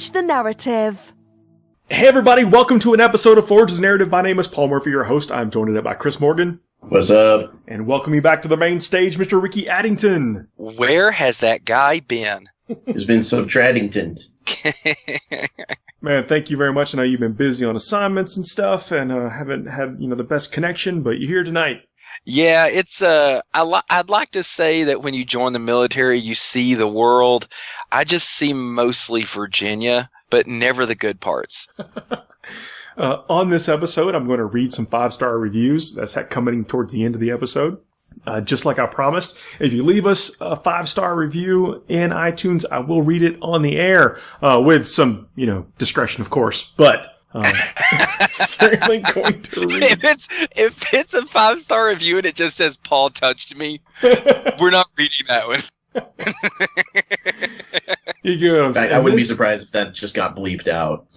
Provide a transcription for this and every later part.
Forge the Narrative. Hey everybody, welcome to an episode of Forge the Narrative. My name is Paul Murphy, your host. I'm joined today by Chris Morgan. What's up? And welcome you back to the main stage, Mr. Ricky Addington. Where has that guy been? He's been subtracting. Man, thank you very much. I know you've been busy on assignments and stuff and haven't had, the best connection, but you're here tonight. Yeah, it's I'd like to say that when you join the military, you see the world. I just see mostly Virginia, but never the good parts. On this episode, I'm going to read some 5-star reviews. That's coming towards the end of the episode. Just like I promised, if you leave us a 5-star review in iTunes, I will read it on the air, with some, discretion, of course, but, certainly going to read. If it's a 5-star review and it just says Paul touched me, we're not reading that one. You get what I'm saying? I wouldn't be surprised if that just got bleeped out.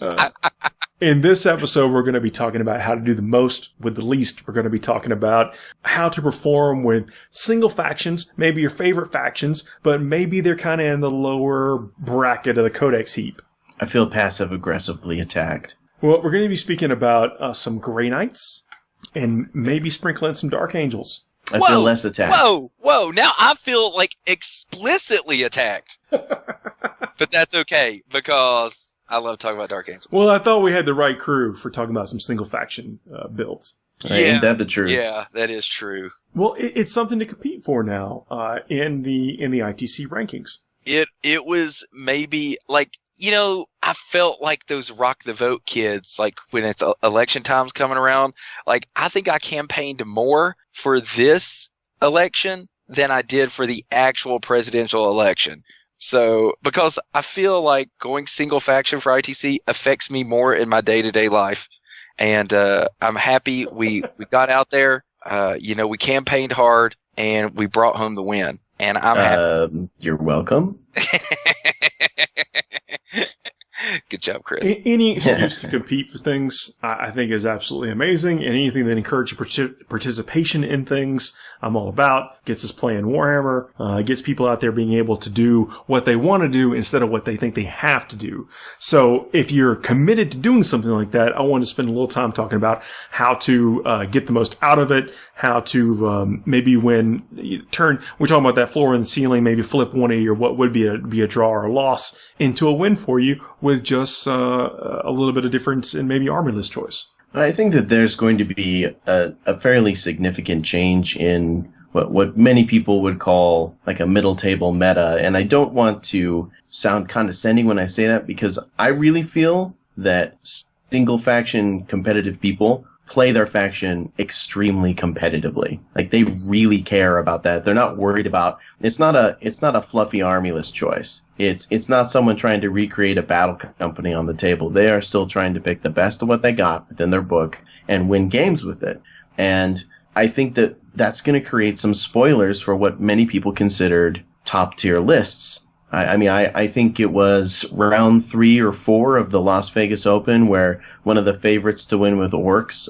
In this episode, we're going to be talking about how to do the most with the least. We're going to be talking about how to perform with single factions, maybe your favorite factions, but maybe they're kind of in the lower bracket of the codex heap. I feel passive-aggressively attacked. Well, we're going to be speaking about some Grey Knights and maybe sprinkling some Dark Angels. I feel less attacked. Whoa. Now I feel like explicitly attacked. But that's okay, because I love talking about Dark Angels. Well, I thought we had the right crew for talking about some single faction builds. Ain't that the truth? Yeah, that is true. Well, it's something to compete for now in the ITC rankings. It was maybe like, I felt like those Rock the Vote kids, like when it's election time's coming around, like I think I campaigned more for this election than I did for the actual presidential election. So, because I feel like going single faction for ITC affects me more in my day-to-day life. And I'm happy we got out there, we campaigned hard, and we brought home the win. And I'm happy. You're welcome. Good job, Chris. Any excuse to compete for things, I think, is absolutely amazing. And anything that encourages participation in things, I'm all about. Gets us playing Warhammer, gets people out there being able to do what they want to do instead of what they think they have to do. So if you're committed to doing something like that, I want to spend a little time talking about how to get the most out of it, how to maybe when you turn, we're talking about that floor and the ceiling, maybe flip one of your what would be a draw or a loss into a win for you with just a little bit of difference in maybe army list choice. I think that there's going to be a fairly significant change in what many people would call like a middle table meta. And I don't want to sound condescending when I say that, because I really feel that single faction competitive people play their faction extremely competitively. Like they really care about that. They're not worried about, it's not a fluffy army list choice. It's not someone trying to recreate a battle company on the table. They are still trying to pick the best of what they got within their book and win games with it. And I think that that's going to create some spoilers for what many people considered top tier lists. I think it was round 3 or 4 of the Las Vegas Open where one of the favorites to win with Orcs,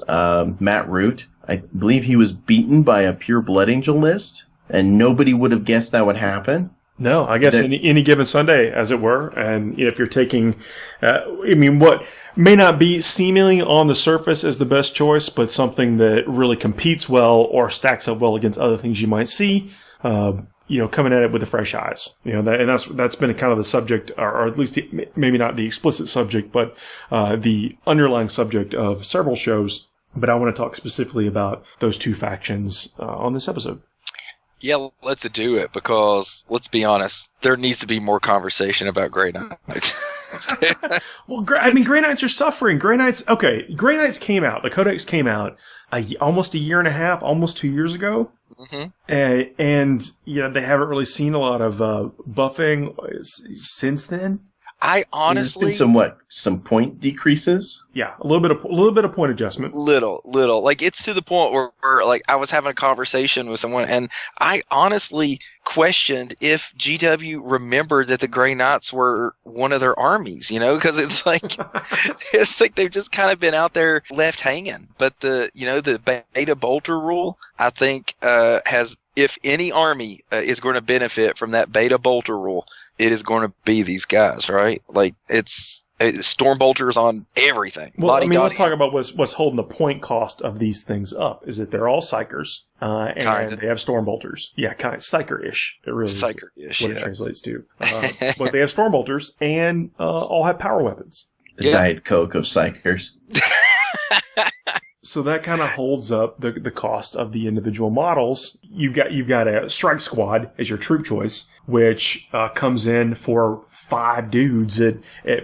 Matt Root, I believe he was beaten by a pure Blood Angel list, and nobody would have guessed that would happen. No, I guess any given Sunday, as it were. And if you're taking, what may not be seemingly on the surface as the best choice, but something that really competes well or stacks up well against other things you might see, coming at it with the fresh eyes, and that's been kind of the subject, or at least maybe not the explicit subject, but the underlying subject of several shows. But I want to talk specifically about those two factions on this episode. Yeah, let's do it, because let's be honest, there needs to be more conversation about Grey Knights. Well, Grey Knights are suffering. Grey Knights came out. The Codex came out almost a year and a half, almost 2 years ago. Mm-hmm. And they haven't really seen a lot of buffing since then. I honestly, there's been some point decreases. Yeah, a little bit of point adjustment. Little. Like it's to the point where like I was having a conversation with someone, and I honestly questioned if GW remembered that the Grey Knights were one of their armies. Because it's like they've just kind of been out there left hanging. But the beta bolter rule, I think, has, if any army is going to benefit from that beta bolter rule, it is going to be these guys, right? Like it's storm bolters on everything. Well, I mean, let's talk about what's holding the point cost of these things up. Is that they're all psychers, and Kinda. they have storm bolters. Yeah, kind of psyker-ish. It really Psyker-ish, is what yeah. it translates to. But they have storm bolters and all have power weapons. The Diet Coke of psychers. So that kind of holds up the cost of the individual models. You've got a strike squad as your troop choice, which comes in for 5 dudes at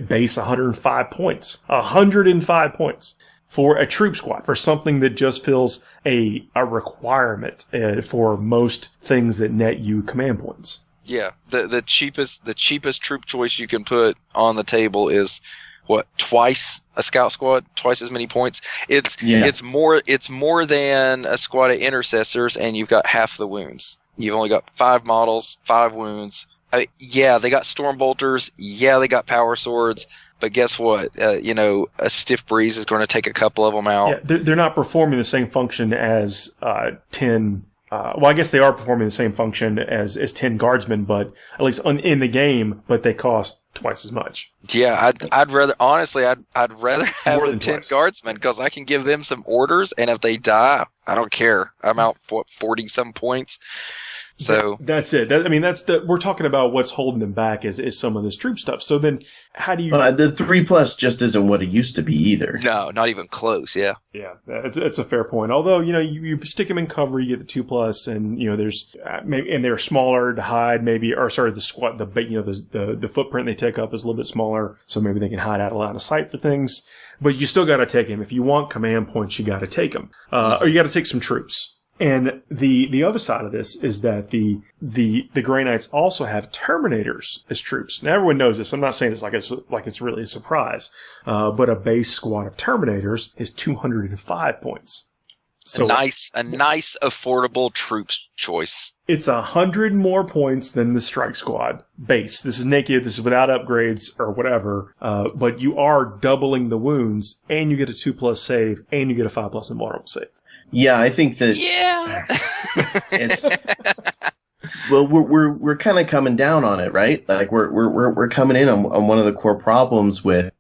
base 105 points. 105 points for a troop squad, for something that just fills a requirement for most things that net you command points. Yeah, the cheapest troop choice you can put on the table is what, twice a scout squad, twice as many points. It's more than a squad of intercessors, and you've got half the wounds. You've only got 5 models, 5 wounds. Yeah, they got storm bolters. Yeah, they got power swords. But guess what? A stiff breeze is going to take a couple of them out. Yeah, they're not performing the same function as 10. Well, I guess they are performing the same function as 10 guardsmen, but at least in the game, but they cost twice as much. Yeah, I'd rather, honestly, I'd rather have the 10 twice. guardsmen, because I can give them some orders, and if they die, I don't care. I'm out for 40 some points. So that's it. We're talking about what's holding them back is some of this troop stuff. So then how do you... the 3+ just isn't what it used to be either. no, not even close. Yeah. Yeah, it's a fair point. Although, you stick them in cover, you get the 2+, and, there's maybe, and they're smaller to hide maybe, or sorry, the squad, the footprint they take up is a little bit smaller. So maybe they can hide out a line of sight for things, but you still got to take them. If you want command points, you got to take them, or you got to take some troops. And the other side of this is that the Grey Knights also have Terminators as troops. Now everyone knows this. I'm not saying this like it's really a surprise, but a base squad of Terminators is 205 points. So a nice, affordable troops choice. It's 100 more points than the Strike Squad base. This is naked. This is without upgrades or whatever. But you are doubling the wounds, and you get a 2+ save, and you get a 5+ invulnerable save. Yeah, I think that. Yeah. It's. Well, we're kind of coming down on it, right? Like we're coming in on one of the core problems with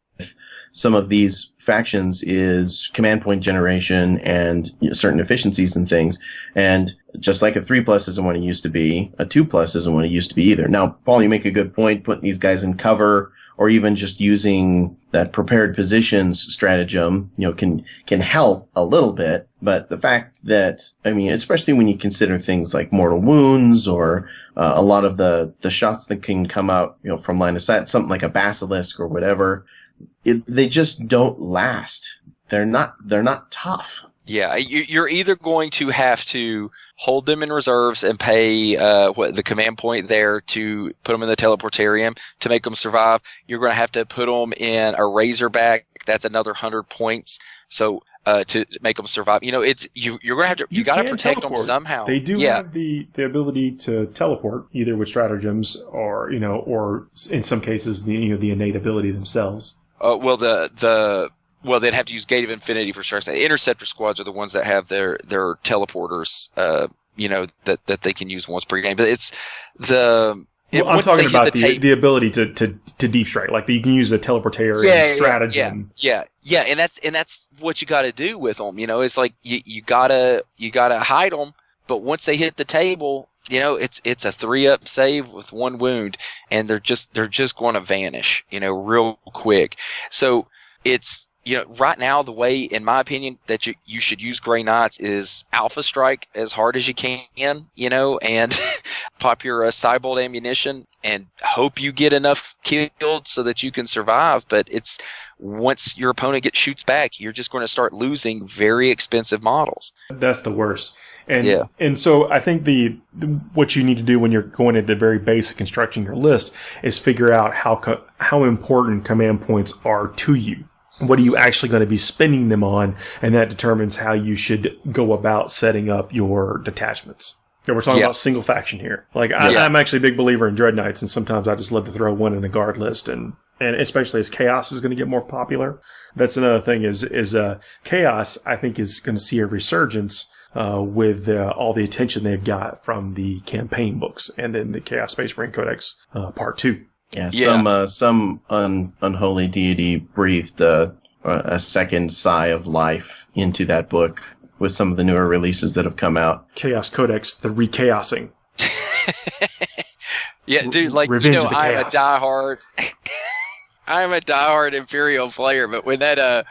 some of these factions is command point generation and certain efficiencies and things. And just like a 3+ isn't what it used to be, a 2+ isn't what it used to be either. Now, Paul, you make a good point, putting these guys in cover or even just using that prepared positions stratagem, can help a little bit. But the fact that, especially when you consider things like mortal wounds or a lot of the shots that can come out, from line of sight, something like a basilisk or whatever, they just don't last. They're not tough. Yeah, you're either going to have to hold them in reserves and pay the command point there to put them in the teleportarium to make them survive. You're going to have to put them in a Razorback. That's another 100 points. So to make them survive, you're going to have to. You got to protect them somehow. They do have the ability to teleport, either with stratagems or or in some cases the innate ability themselves. Well, they'd have to use Gate of Infinity for strikes. Interceptor squads are the ones that have their teleporters, that they can use once per game. But it's I'm talking about the ability to deep strike. Like you can use a teleportarian stratagem. Yeah, and that's what you got to do with them. It's like you gotta hide them, but once they hit the table, it's a 3+ save with 1 wound, and they're just going to vanish, real quick. So it's. Right now, the way, in my opinion, that you should use Grey Knights is Alpha Strike as hard as you can, and pop your Cybolt ammunition and hope you get enough killed so that you can survive. But it's once your opponent shoots back, you're just going to start losing very expensive models. That's the worst. And so I think what you need to do when you're going at the very basic constructing your list is figure out how important command points are to you. What are you actually going to be spending them on? And that determines how you should go about setting up your detachments. And we're talking about single faction here. Like I'm actually a big believer in Dread Knights, and sometimes I just love to throw one in the guard list, and especially as Chaos is going to get more popular. That's another thing is Chaos, I think, is going to see a resurgence with all the attention they've got from the campaign books and then the Chaos Space Marine Codex Part 2. Some unholy deity breathed a second sigh of life into that book with some of the newer releases that have come out. Chaos Codex, the re-chaosing. Yeah, dude, like, Revenge of the I'm a Chaos. diehard. I'm a diehard Imperial player, but when that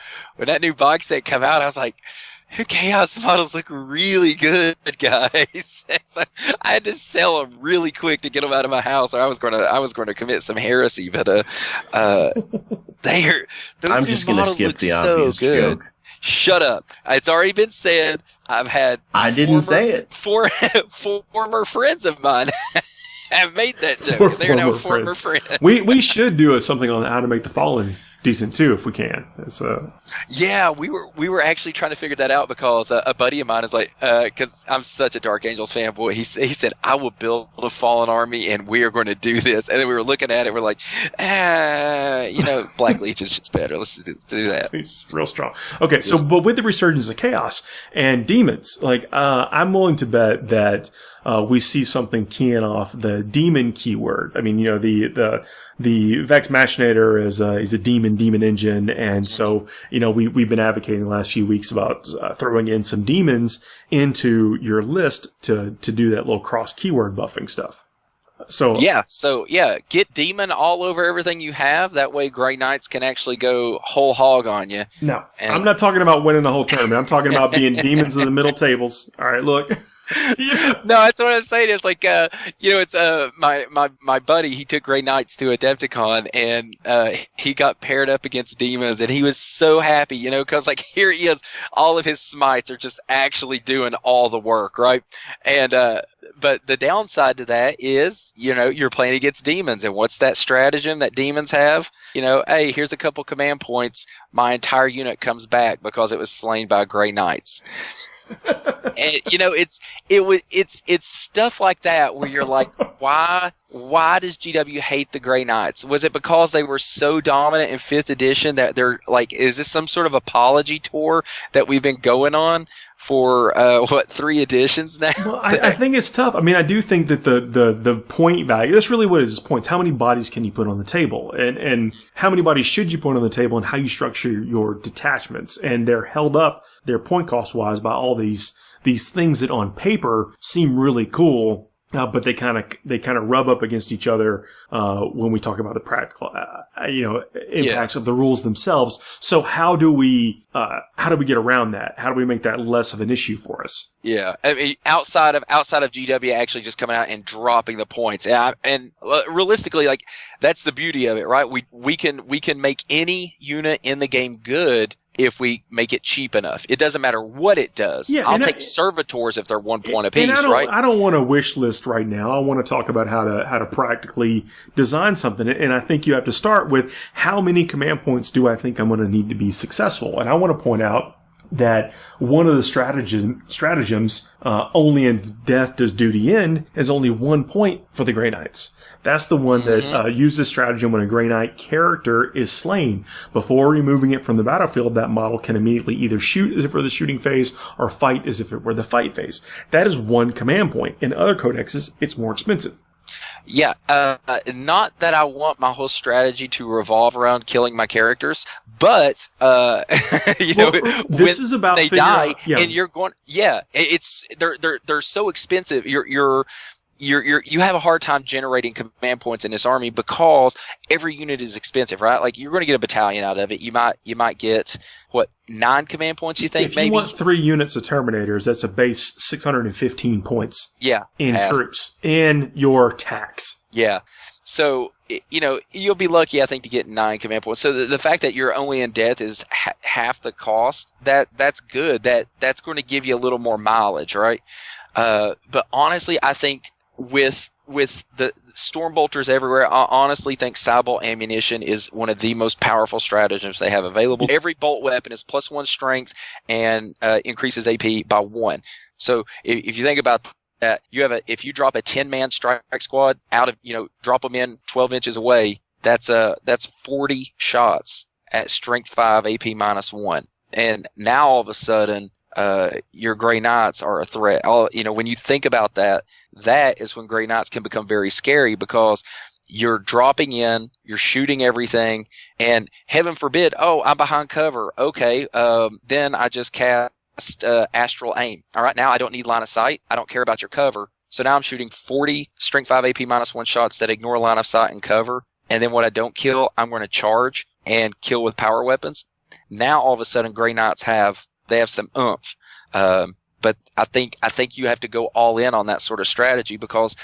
new box set come out, I was like, Chaos models look really good, guys. So I had to sell them really quick to get them out of my house, or I was going to commit some heresy. But I'm just going to skip the obvious joke. Shut up! It's already been said. I've had. I didn't say it. Former friends of mine have made that joke. They're now former friends. We should do something on how to make the Fallen decent too, if we can. Yeah, we were actually trying to figure that out because a buddy of mine is like, because I'm such a Dark Angels fanboy. He said, I will build a Fallen army and we are going to do this. And then we were looking at it, we're like, Black Leech is just better. Let's do that. He's real strong. Okay, so but with the resurgence of chaos and demons, like I'm willing to bet that we see something keying off the demon keyword. I mean, the Vex Machinator is a demon engine, and so we've been advocating the last few weeks about throwing in some demons into your list to do that little cross keyword buffing stuff. So get demon all over everything you have. That way, Grey Knights can actually go whole hog on you. No, I'm not talking about winning the whole tournament. I'm talking about being demons in the middle tables. All right, look. No, that's what I'm saying. It's like, it's my buddy. He took Grey Knights to Adepticon, and he got paired up against demons, and he was so happy, because like here he is, all of his smites are just actually doing all the work, right? And but the downside to that is, you're playing against demons, and what's that stratagem that demons have? Hey, here's a couple command points. My entire unit comes back because it was slain by Grey Knights. And it's stuff like that where you're like, why does GW hate the Grey Knights? Was it because they were so dominant in 5th edition that they're like, is this some sort of apology tour that we've been going on for 3 editions now? Well, I think it's tough. I mean, I do think that the point value, that's really what it is, points. How many bodies can you put on the table? And how many bodies should you put on the table, and how you structure your detachments? And they're held up, their point cost wise, by all these things that on paper seem really cool. But they kind of rub up against each other when we talk about the practical, impacts of the rules themselves. So how do we get around that? How do we make that less of an issue for us? Yeah, I mean, outside of GW actually just coming out and dropping the points, and realistically, like that's the beauty of it, right? We can make any unit in the game good if we make it cheap enough. It doesn't matter what it does. Yeah, I'll take servitors if they're 1 point apiece, right? I don't want a wish list right now. I want to talk about how to practically design something. And I think you have to start with how many command points do I think I'm going to need to be successful? And I want to point out that one of the stratagems, only in death does duty end, is only 1 point for the Grey Knights. That's the one that uses stratagem when a Grey Knight character is slain. Before removing it from the battlefield, that model can immediately either shoot as if it were the shooting phase or fight as if it were the fight phase. That is 1 command point. In other codexes, it's more expensive. Yeah, not that I want my whole strategy to revolve around killing my characters, but this is about they die, and you're going. Yeah, they're so expensive. You have a hard time generating command points in this army because every unit is expensive, right? Like you're going to get a battalion out of it. You might get 9 command points. You think if maybe you want 3 units of Terminators, that's a base 615 points. Yeah, in troops and your tax. Yeah, so you'll be lucky, I think, to get 9 command points. So the fact that you're only in death is half the cost. That's good. That's going to give you a little more mileage, right? But honestly, I think with the storm bolters everywhere, I honestly think Cybolt ammunition is one of the most powerful stratagems they have available. Every bolt weapon is +1 strength and increases AP by 1. So if you think about that, if you drop a 10-man strike squad out of, drop them in 12 inches away, that's 40 shots at strength 5 AP -1. And now all of a sudden, your Grey Knights are a threat. When you think about that, that is when Grey Knights can become very scary because, you're dropping in, you're shooting everything, and heaven forbid, oh, I'm behind cover. Okay, then I just cast astral aim. All right, now I don't need line of sight. I don't care about your cover. So now I'm shooting 40 strength 5 AP -1 shots that ignore line of sight and cover. And then what I don't kill, I'm going to charge and kill with power weapons. Now all of a sudden, Grey Knights have some oomph. But I think you have to go all in on that sort of strategy, because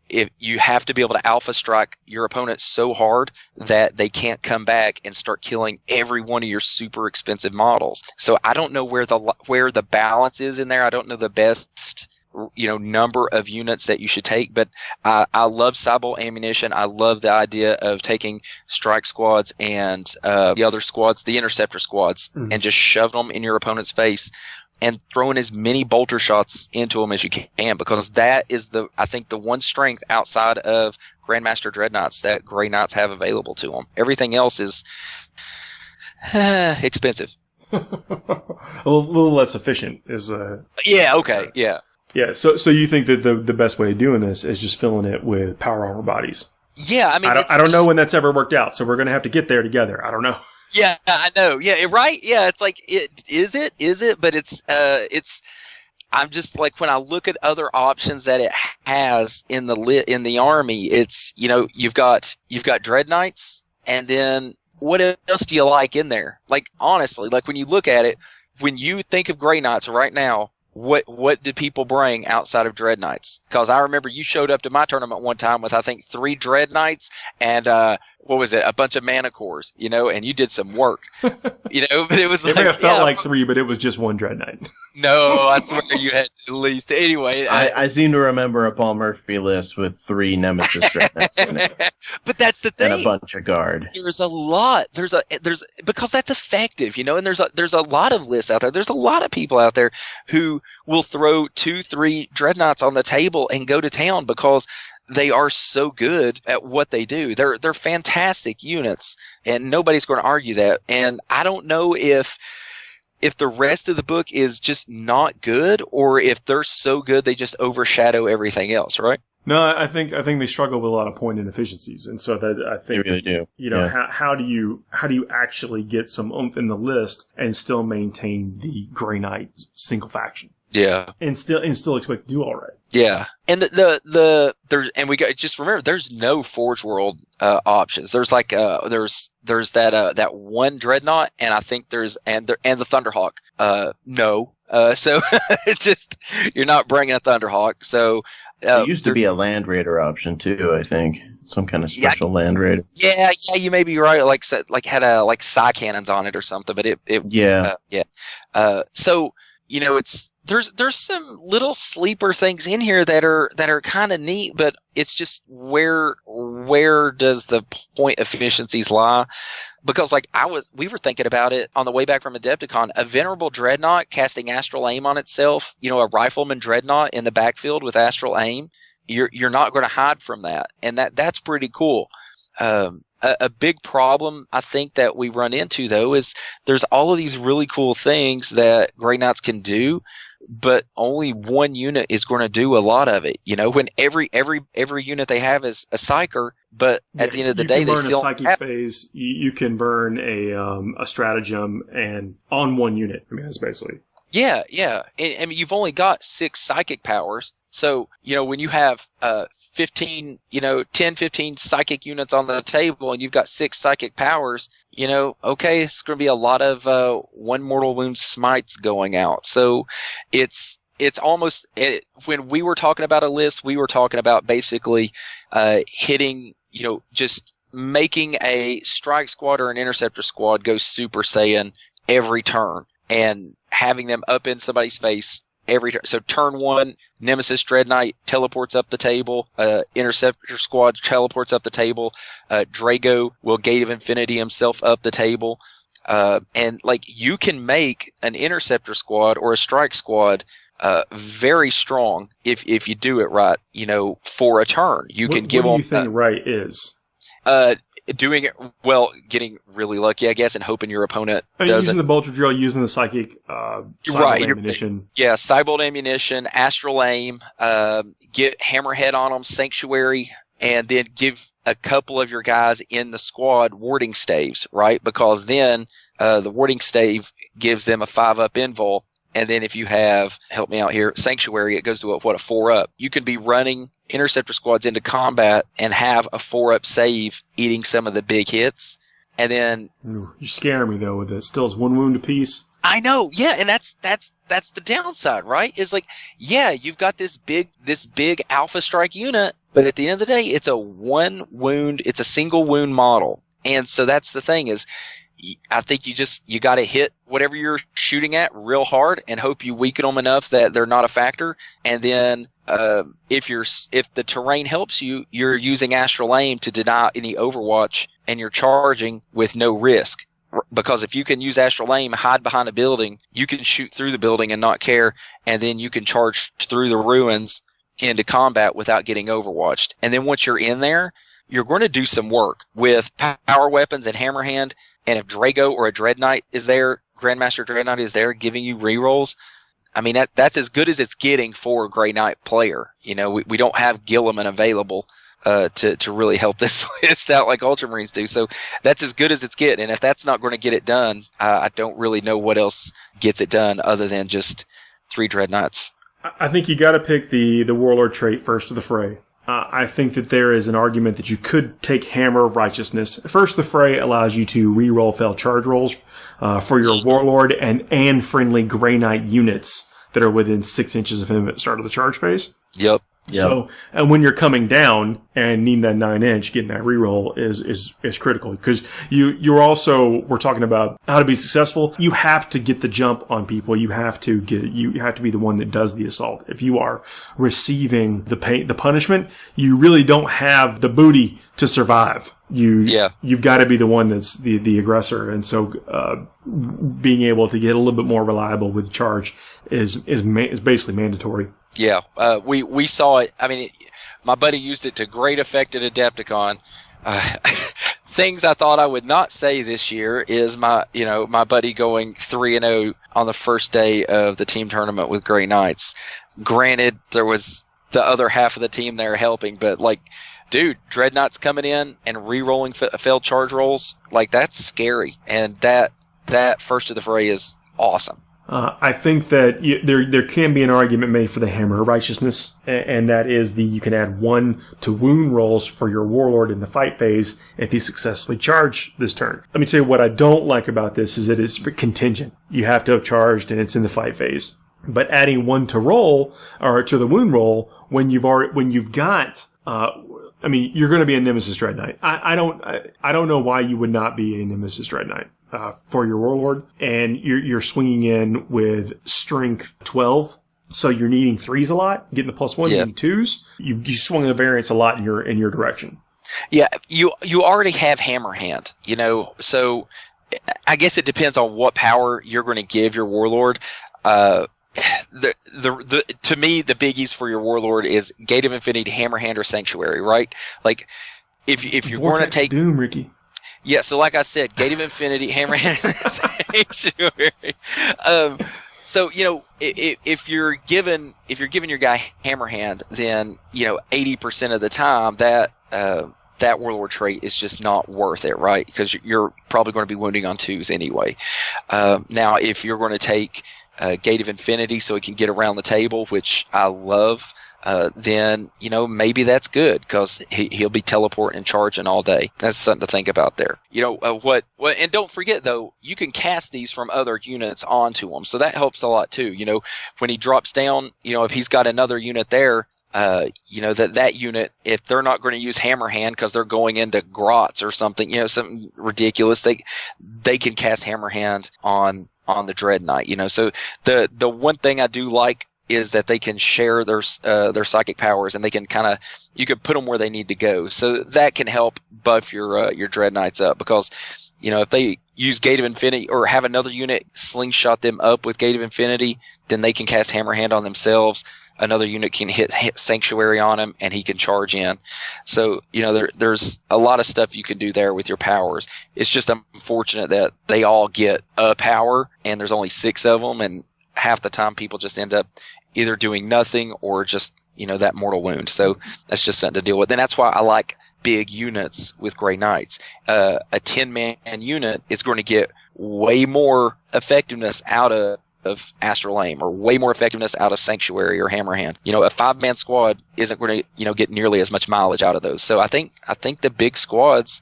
if you have to be able to alpha strike your opponent so hard that they can't come back and start killing every one of your super expensive models. So I don't know where the balance is in there. I don't know the best number of units that you should take, but I love Cybolt ammunition. I love the idea of taking strike squads and the other squads, the interceptor squads, and just shoving them in your opponent's face and throwing as many bolter shots into them as you can, because that is I think the one strength outside of Grandmaster Dreadnoughts that Grey Knights have available to them. Everything else is expensive. A little less efficient is yeah, okay, yeah. Yeah, so you think that the best way of doing this is just filling it with power armor bodies? Yeah, I mean, I don't know when that's ever worked out, so we're going to have to get there together. I don't know. Yeah, I know. Yeah, right. Yeah, it's like is it? But it's I'm just like, when I look at other options that it has in the army, it's you've got Dread Knights, and then what else do you like in there? Like, honestly, like when you look at it, when you think of Grey Knights right now, what do people bring outside of Dread Knights? Because I remember you showed up to my tournament one time with, I think, 3 Dread Knights and what was it? A bunch of mana cores, and you did some work, but it was it may have felt like 3, but it was just 1 Dread Knight. No, I swear you had at least. Anyway, I seem to remember a Paul Murphy list with 3 Nemesis Dread Knights in it. But that's the thing. And a bunch of guard. There's a lot. There's because that's effective, and there's a lot of lists out there. There's a lot of people out there who will throw 2-3 Dreadnoughts on the table and go to town because they are so good at what they do. They're fantastic units, and nobody's going to argue that. And I don't know if the rest of the book is just not good, or if they're so good they just overshadow everything else, right? No, I think they struggle with a lot of point inefficiencies, and so that I think they really do. How do you actually get some oomph in the list and still maintain the Grey Knight single faction? Yeah, and still expect to do all right. Yeah, and just remember, there's no Forge World options. There's like there's that one Dreadnought, and I think there's and the Thunderhawk. No, so it's just, you're not bringing a Thunderhawk. So there used to be a Land Raider option too. I think some kind of special Land Raider. Yeah, you may be right. Like had a Psy cannons on it or something, but so it's. There's some little sleeper things in here that are kind of neat, but it's just where does the point efficiencies lie? Because we were thinking about it on the way back from Adepticon, a Venerable Dreadnought casting Astral Aim on itself, a Rifleman Dreadnought in the backfield with Astral Aim. You're not going to hide from that, and that's pretty cool. A big problem I think that we run into, though, is there's all of these really cool things that Grey Knights can do, but only one unit is going to do a lot of it. When every unit they have is a psyker, but at the end of the day, they still burn a psychic phase. You can burn a stratagem and on one unit. I mean, that's basically. Yeah. I mean, you've only got 6 psychic powers. So, when you have 10, 15 psychic units on the table and you've got 6 psychic powers, okay, it's going to be a lot of 1 mortal wound smites going out. So it's almost, when we were talking about a list, we were talking about basically hitting, just making a strike squad or an interceptor squad go Super Saiyan every turn and having them up in somebody's face every turn. So turn 1, Nemesis Dreadnought teleports up the table. Interceptor Squad teleports up the table. Drago will Gate of Infinity himself up the table. And you can make an Interceptor Squad or a Strike Squad very strong if you do it right. For a turn, what do you think right is? Doing it well, getting really lucky, I guess, and hoping your opponent doesn't. Using the bolter drill, using the psychic, ammunition. Yeah, Cybolt ammunition, Astral Aim, get Hammerhead on them, Sanctuary, and then give a couple of your guys in the squad warding staves, right? Because then the warding stave gives them a 5-up invul. And then if you have, help me out here, Sanctuary, it goes to a 4-up. You can be running interceptor squads into combat and have a 4-up save eating some of the big hits. And then you're scaring me though with it. Still is 1 wound apiece. I know, yeah, and that's the downside, right? Is like, yeah, you've got this big Alpha Strike unit, but at the end of the day, it's a single wound model. And so that's the thing is, I think you got to hit whatever you're shooting at real hard and hope you weaken them enough that they're not a factor. And then if the terrain helps you, you're using Astral Aim to deny any Overwatch, and you're charging with no risk. Because if you can use Astral Aim, hide behind a building, you can shoot through the building and not care, and then you can charge through the ruins into combat without getting Overwatched. And then once you're in there, you're going to do some work with power weapons and Hammerhand. And if Drago or a Dread Knight is there, Grandmaster Dread Knight is there giving you rerolls, I mean, that's as good as it's getting for a Grey Knight player. You know, we don't have Gilliman available to really help this list out like Ultramarines do. So that's as good as it's getting. And if that's not going to get it done, I don't really know what else gets it done other than just 3 Dread Knights. I think you got to pick the Warlord trait first to the fray. I think that there is an argument that you could take Hammer of Righteousness. First, the fray allows you to re-roll failed charge rolls for your Warlord and friendly Grey Knight units that are within 6 inches of him at the start of the charge phase. Yep. So, and when you're coming down and needing that 9-inch, getting that reroll is critical because we're talking about how to be successful. You have to get the jump on people. You have to be the one that does the assault. If you are receiving the punishment, you really don't have the booty to survive. You've got to be the one that's the aggressor. And so, being able to get a little bit more reliable with charge is basically mandatory. Yeah, we saw it. I mean, my buddy used it to great effect at Adepticon. Things I thought I would not say this year is my buddy going 3-0 on the first day of the team tournament with Grey Knights. Granted, there was the other half of the team there helping, but like, dude, Dreadnoughts coming in and re-rolling failed charge rolls, like that's scary. And that first of the fray is awesome. I think that there can be an argument made for the Hammer of Righteousness, and that is you can add 1 to wound rolls for your Warlord in the fight phase if he successfully charged this turn. Let me tell you what I don't like about this is that it's contingent. You have to have charged and it's in the fight phase. But adding 1 to roll or to the wound roll when you've got you're going to be a Nemesis Dread Knight. I don't know why you would not be a Nemesis Dread Knight. For your Warlord, and you're swinging in with strength 12, so you're needing 3s a lot, getting the +1, needing 2s. You swung the variance a lot in your direction. Yeah, you already have Hammerhand, so I guess it depends on what power you're going to give your Warlord. To me, the biggies for your Warlord is Gate of Infinity, Hammerhand, or Sanctuary, right? Like if you're going to take Doom, Ricky. Yeah, so like I said, Gate of Infinity, Hammerhand, Sanctuary. So if you're giving your guy Hammerhand, then 80% of the time that Warlord trait is just not worth it, right? Because you're probably going to be wounding on 2s anyway. Now, if you're going to take Gate of Infinity so he can get around the table, which I love. Then maybe that's good because he'll be teleporting and charging all day. That's something to think about there. And don't forget though, you can cast these from other units onto him, so that helps a lot too. When he drops down, if he's got another unit there, that unit, if they're not going to use Hammerhand because they're going into grots or something, something ridiculous, they can cast Hammerhand on the Dread Knight. So the one thing I do like is that they can share their psychic powers, and they can you can put them where they need to go. So that can help buff your Dread Knights up because, if they use Gate of Infinity or have another unit slingshot them up with Gate of Infinity, then they can cast Hammerhand on themselves. Another unit can hit Sanctuary on him, and he can charge in. So, there's a lot of stuff you can do there with your powers. It's just unfortunate that they all get a power, and there's only 6 of them, and half the time people just end up either doing nothing or just that mortal wound. So that's just something to deal with. And that's why I like big units with Grey Knights. A 10-man unit is going to get way more effectiveness out of Astral Aim, or way more effectiveness out of Sanctuary or Hammerhand. A 5-man squad isn't going to get nearly as much mileage out of those. So I think the big squads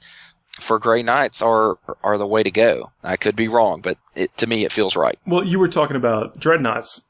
for Grey Knights are the way to go. I could be wrong, but to me it feels right. Well, you were talking about dreadnoughts.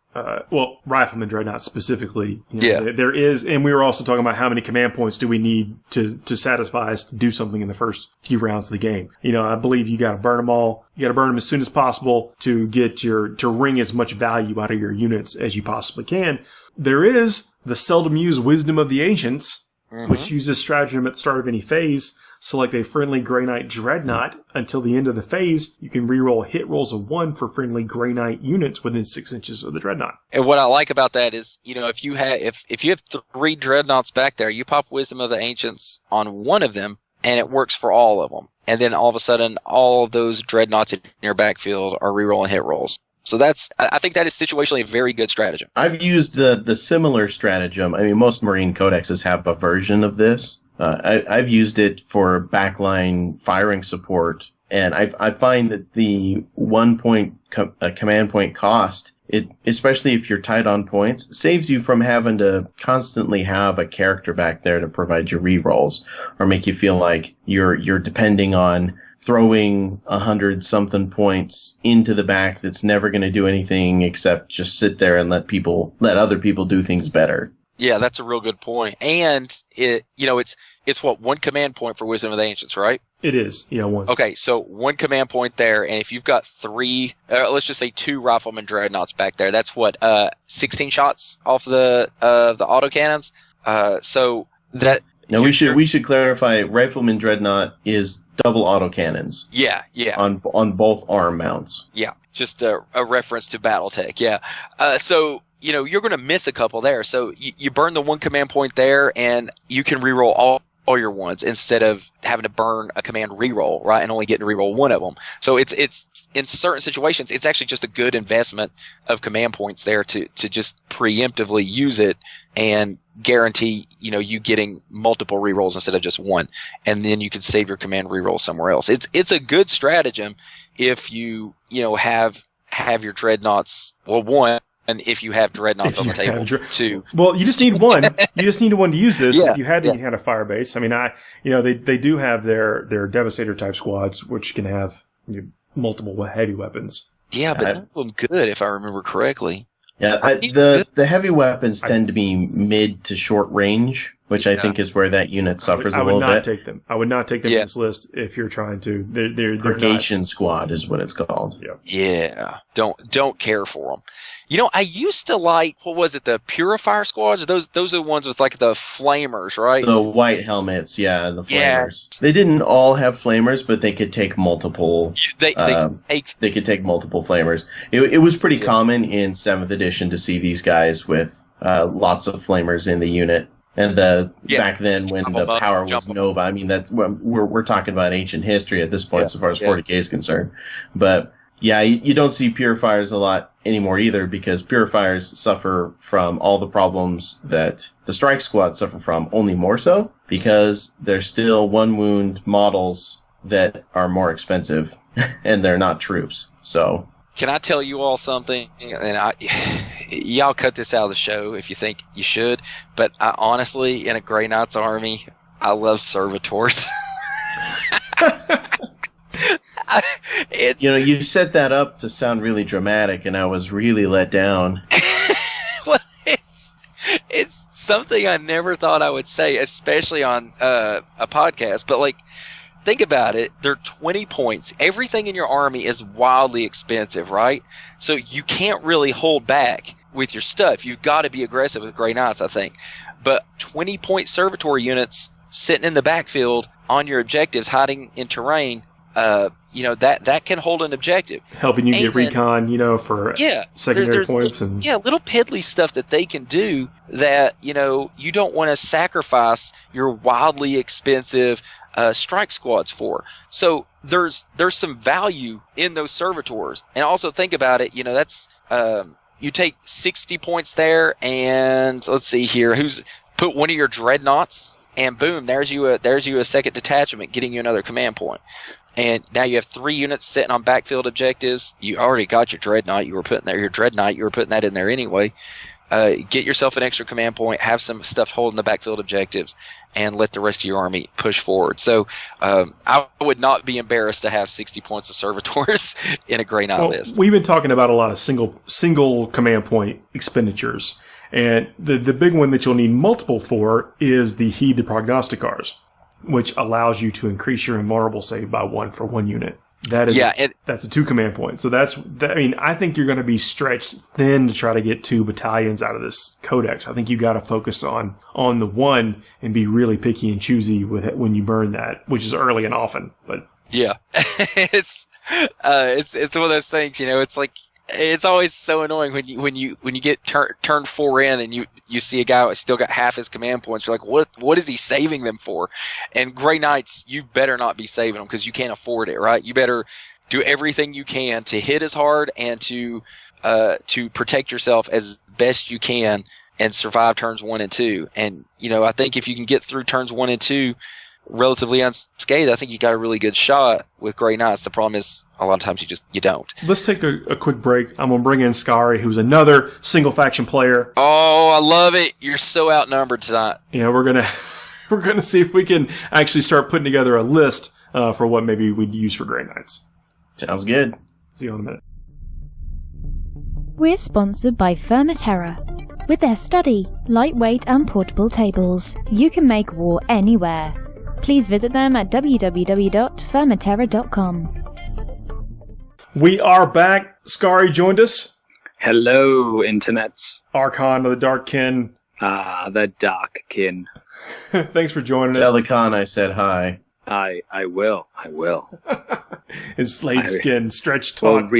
Rifleman dreadnoughts specifically. There is, and we were also talking about how many command points do we need to satisfy us to do something in the first few rounds of the game. I believe you got to burn them all. You got to burn them as soon as possible to to wring as much value out of your units as you possibly can. There is the seldom used Wisdom of the Ancients, which uses stratagem at the start of any phase. Select a friendly Grey Knight Dreadnought. Until the end of the phase, you can reroll hit rolls of 1 for friendly Grey Knight units within 6 inches of the Dreadnought. And what I like about that is, if you have 3 Dreadnoughts back there, you pop Wisdom of the Ancients on one of them, and it works for all of them. And then all of a sudden, all of those Dreadnoughts in your backfield are rerolling hit rolls. So I think that is situationally a very good stratagem. I've used the similar stratagem. I mean, most Marine codexes have a version of this. I've used it for backline firing support, and I find that the 1 point command point cost, especially if you're tight on points, saves you from having to constantly have a character back there to provide your rerolls, or make you feel like you're depending on throwing 100-something points into the back that's never going to do anything except just sit there and let other people do things better. Yeah, that's a real good point. And it's what, 1 command point for Wisdom of the Ancients, right? It is. Yeah, 1. Okay, so 1 command point there, and if you've got 3, let's just say 2 Rifleman Dreadnoughts back there, that's what, 16 shots off the autocannons. So that. Now we should clarify. Rifleman Dreadnought is double autocannons. Yeah. On both arm mounts. Yeah, just a reference to BattleTech. Yeah. So you're going to miss a couple there. So you burn the 1 command point there, and you can reroll all your ones instead of having to burn a command reroll, right, and only getting to reroll one of them. So it's in certain situations, it's actually just a good investment of command points there to just preemptively use it and guarantee you getting multiple rerolls instead of just one, and then you can save your command reroll somewhere else. It's a good stratagem if you have your dreadnoughts. Well, one. And if you have dreadnoughts on the table, 2. Well, you just need 1. You just need 1 to use this. Yeah, if you had a fire base, I mean, they do have their Devastator type squads, which can have multiple heavy weapons. Yeah, but none of them good, if I remember correctly. Yeah, the heavy weapons tend to be mid to short range, which I think is where that unit suffers a little bit. I would not take them. I would not take them in this list if you're trying to. They're Purgation Squad is what it's called. Yeah. Don't care for them. I used to like, what was it, the Purifier Squads? Those are the ones with like the flamers, right? The white helmets, the flamers. Yeah. They didn't all have flamers, but they could take multiple. They could take multiple flamers. It was pretty common in 7th edition to see these guys with lots of flamers in the unit. And back then, when the power was Nova, I mean, that's we're talking about ancient history at this point, so far as 40k is concerned. But yeah, you don't see purifiers a lot anymore either, because purifiers suffer from all the problems that the strike squad suffer from, only more so because they're still 1 wound models that are more expensive, and they're not troops. So. Can I tell you all something? And y'all cut this out of the show if you think you should. But I honestly, in a Grey Knights army, I love servitors. You set that up to sound really dramatic, and I was really let down. Well, it's something I never thought I would say, especially on a podcast. But think about it. They're 20 points. Everything in your army is wildly expensive, right? So you can't really hold back with your stuff. You've got to be aggressive with Grey Knights, I think. But 20-point servitor units sitting in the backfield on your objectives, hiding in terrain, that can hold an objective. Helping you get recon, for secondary points. Little piddly stuff that they can do that, you don't want to sacrifice your wildly expensive strike squads for. So there's some value in those servitors. And also think about it, that's you take 60 points there, and let's see here, put one of your dreadnoughts, and boom, there's you a second detachment, getting you another command point. And now you have 3 units sitting on backfield objectives. You already got your dreadnought. You were putting that in there anyway. Get yourself an extra command point, have some stuff holding the backfield objectives, and let the rest of your army push forward. So I would not be embarrassed to have 60 points of servitors in a Grey Knight list. We've been talking about a lot of single command point expenditures. And the big one that you'll need multiple for is the Heed the Prognosticars, which allows you to increase your invulnerable save by 1 for 1 unit. That's a 2 command point. So I think you're going to be stretched thin to try to get 2 battalions out of this codex. I think you got to focus on the 1 and be really picky and choosy with it when you burn that, which is early and often. But yeah, it's one of those things. It's like, it's always so annoying when you get turn 4 in and you see a guy who still got half his command points. You're like, what is he saving them for? And Grey Knights, you better not be saving them because you can't afford it, right? You better do everything you can to hit as hard and to protect yourself as best you can and survive turns 1 and 2. And I think if you can get through turns 1 and 2 relatively unscathed, I think you got a really good shot with Grey Knights. The problem is a lot of times you don't. Let's take a quick break. I'm going to bring in Scary, who's another single faction player. Oh, I love it. You're so outnumbered tonight. Yeah, we're going to see if we can actually start putting together a list for what maybe we'd use for Grey Knights. Sounds good. See you in a minute. We're sponsored by Firmaterra. With their sturdy, lightweight and portable tables, you can make war anywhere. Please visit them at www.firmaterra.com. We are back. Scary joined us. Hello, internets. Archon of the Dark Kin. The Dark Kin. Thanks for joining us. Tell the con I said hi. I will. His flayed skin, stretched I will taut.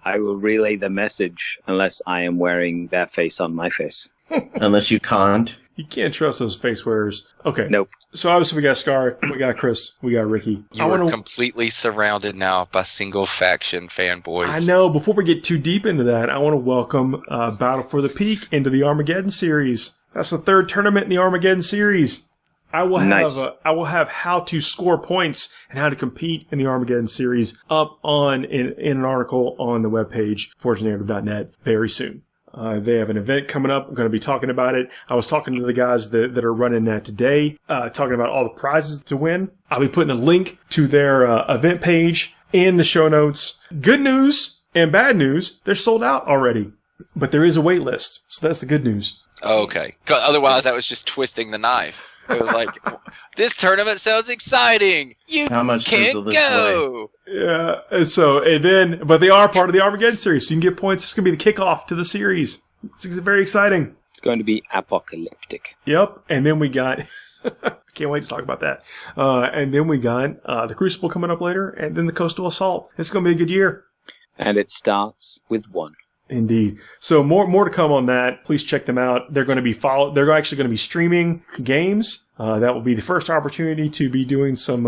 I will relay the message unless I am wearing their face on my face. Unless you can't. You can't trust those face wearers. Okay. Nope. So obviously we got Scar, we got Chris, we got Ricky. You are completely surrounded now by single faction fanboys. I know. Before we get too deep into that, I want to welcome Battle for the Peak into the Armageddon series. That's the 3rd tournament in the Armageddon series. I will have how to score points and how to compete in the Armageddon series up in an article on the webpage, forgenarrative.net, very soon. They have an event coming up. I'm going to be talking about it. I was talking to the guys that are running that today, talking about all the prizes to win. I'll be putting a link to their event page in the show notes. Good news and bad news, they're sold out already. But there is a wait list, so that's the good news. Okay. Otherwise, that was just twisting the knife. It was like, this tournament sounds exciting. How much can't go. Yeah. But they are part of the Armageddon series, so you can get points. It's going to be the kickoff to the series. It's very exciting. It's going to be apocalyptic. Yep. And then we got, can't wait to talk about that. And then we got the Crucible coming up later, and then the Coastal Assault. It's going to be a good year. And it starts with 1. Indeed. So more to come on that. Please check them out. They're going to be They're actually going to be streaming games. That will be the first opportunity to be doing some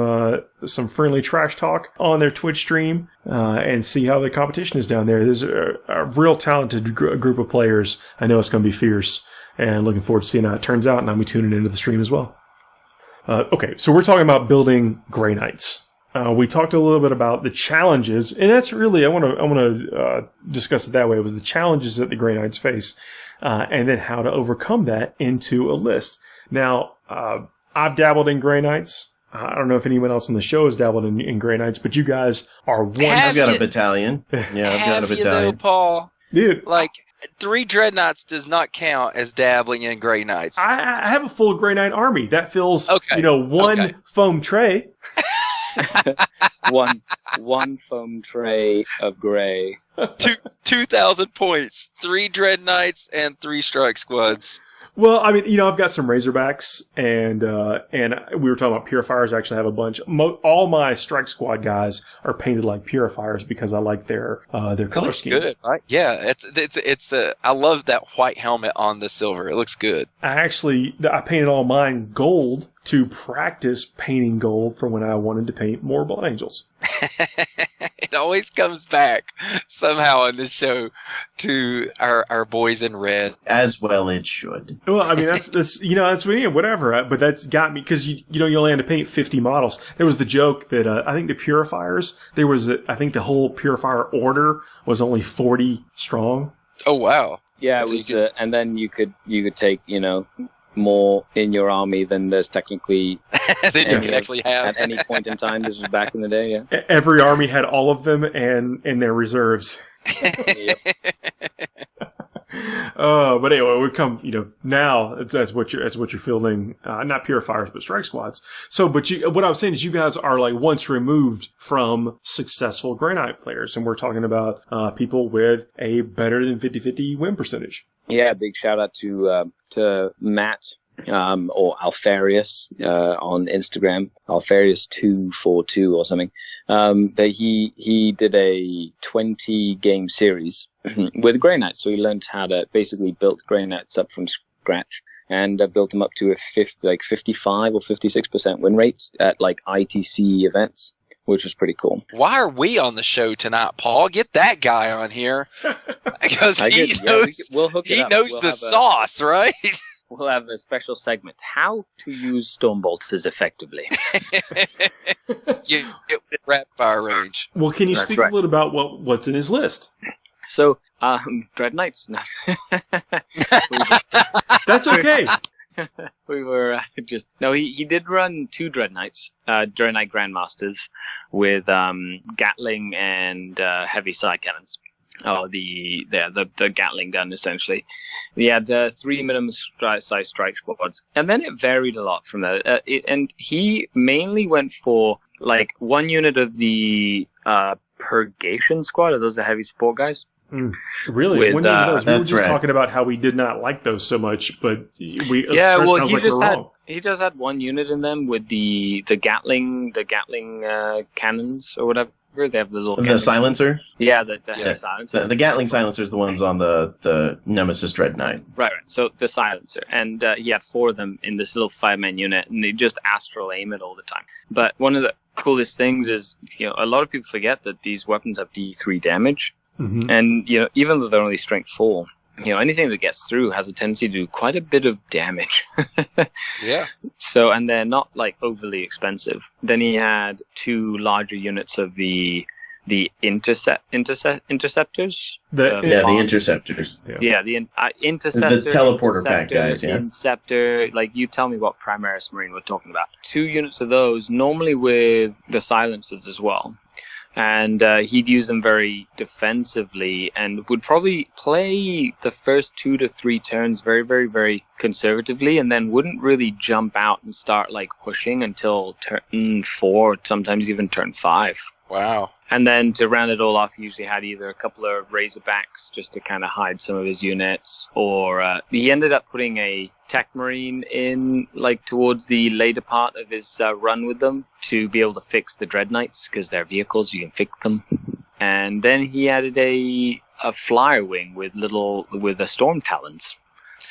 friendly trash talk on their Twitch stream, and see how the competition is down there. There's a real talented group of players. I know it's going to be fierce, and looking forward to seeing how it turns out, and I'll be tuning into the stream as well. Okay. So we're talking about building Grey Knights. We talked a little bit about the challenges, and that's really, I want to discuss it that way. It was the challenges that the Grey Knights face, and then how to overcome that into a list. Now, I've dabbled in Grey Knights. I don't know if anyone else on the show has dabbled in Grey Knights, but you guys are one. I've got a battalion. Yeah, I've got a battalion. You, though, Paul? Dude. Like, 3 Dreadnoughts does not count as dabbling in Grey Knights. I have a full Grey Knight army. That fills, one foam tray. one foam tray of gray. 2,000 points, 3 Dread Knights, and 3 Strike Squads. Well, I mean, I've got some Razorbacks, and we were talking about Purifiers. I actually have a bunch. All my Strike Squad guys are painted like Purifiers because I like their color scheme. Good, right? Yeah, it's I love that white helmet on the silver. It looks good. I painted all mine gold to practice painting gold for when I wanted to paint more Blood Angels. It always comes back somehow on this show to our boys in red. As well it should. Well, I mean, that's whatever. But that's got me because you only had to paint 50 models. There was the joke that I think the purifiers I think the whole purifier order was only 40 strong. Oh wow! Yeah, So it was, and then you could take more in your army than there's technically that you can actually have at any point in time. This was back in the day. Yeah, Every army had all of them and in their reserves. Yep. But anyway, we come, now that's what you're fielding, not purifiers, but strike squads. So, what I was saying is you guys are like once removed from successful Grey Knight players. And we're talking about, people with a better than 50-50 win percentage. Yeah, big shout out to Matt, or Alfarius, on Instagram, Alfarius242 or something. That he did a 20 game series with Grey Knights. So he learned how to basically build Grey Knights up from scratch and built them up to a 55 or 56% win rate at like ITC events, which was pretty cool. Why are we on the show tonight, Paul? Get that guy on here because he knows the sauce, right? We'll have a special segment: how to use Stormbolters effectively. You get with rapid fire range. Well, can you speak a little about what's in his list? So, Dread Knights. No. That's okay. We were he did run 2 Dread Knights, Dread Knight Grandmasters, with Gatling and heavy side cannons. Oh, the Gatling gun, essentially. He had 3 minimum size strike squads, and then it varied a lot from that. And he mainly went for like 1 unit of the Purgation Squad. Are those the heavy support guys? Really? With, we were just right. talking about how we did not like those so much, but he just had 1 unit in them with the Gatling cannons or whatever. They have the little silencer. Yeah, the silencer. The Gatling silencer is the ones on the Nemesis Dread Knight. Right. So the silencer, and he had 4 of them in this little 5-man unit, and they just astral aim it all the time. But one of the coolest things is, a lot of people forget that these weapons have D3 damage, and even though they're only strength 4. Anything that gets through has a tendency to do quite a bit of damage. Yeah. So, and they're not like overly expensive. Then he had 2 larger units of the interceptors. The interceptors. Yeah, the interceptors. The teleporter pack guys. Yeah. Interceptor. Like, you tell me what Primaris Marine we're talking about. 2 units of those, normally with the silencers as well. And he'd use them very defensively and would probably play the first 2 to 3 turns very, very, very conservatively, and then wouldn't really jump out and start like pushing until turn 4, sometimes even turn 5. Wow. And then to round it all off, he usually had either a couple of Razorbacks just to kind of hide some of his units, or he ended up putting a Tech Marine in like towards the later part of his run with them to be able to fix the Dread Knights, because they're vehicles, you can fix them. And then he added a Flyer Wing with the Storm Talons.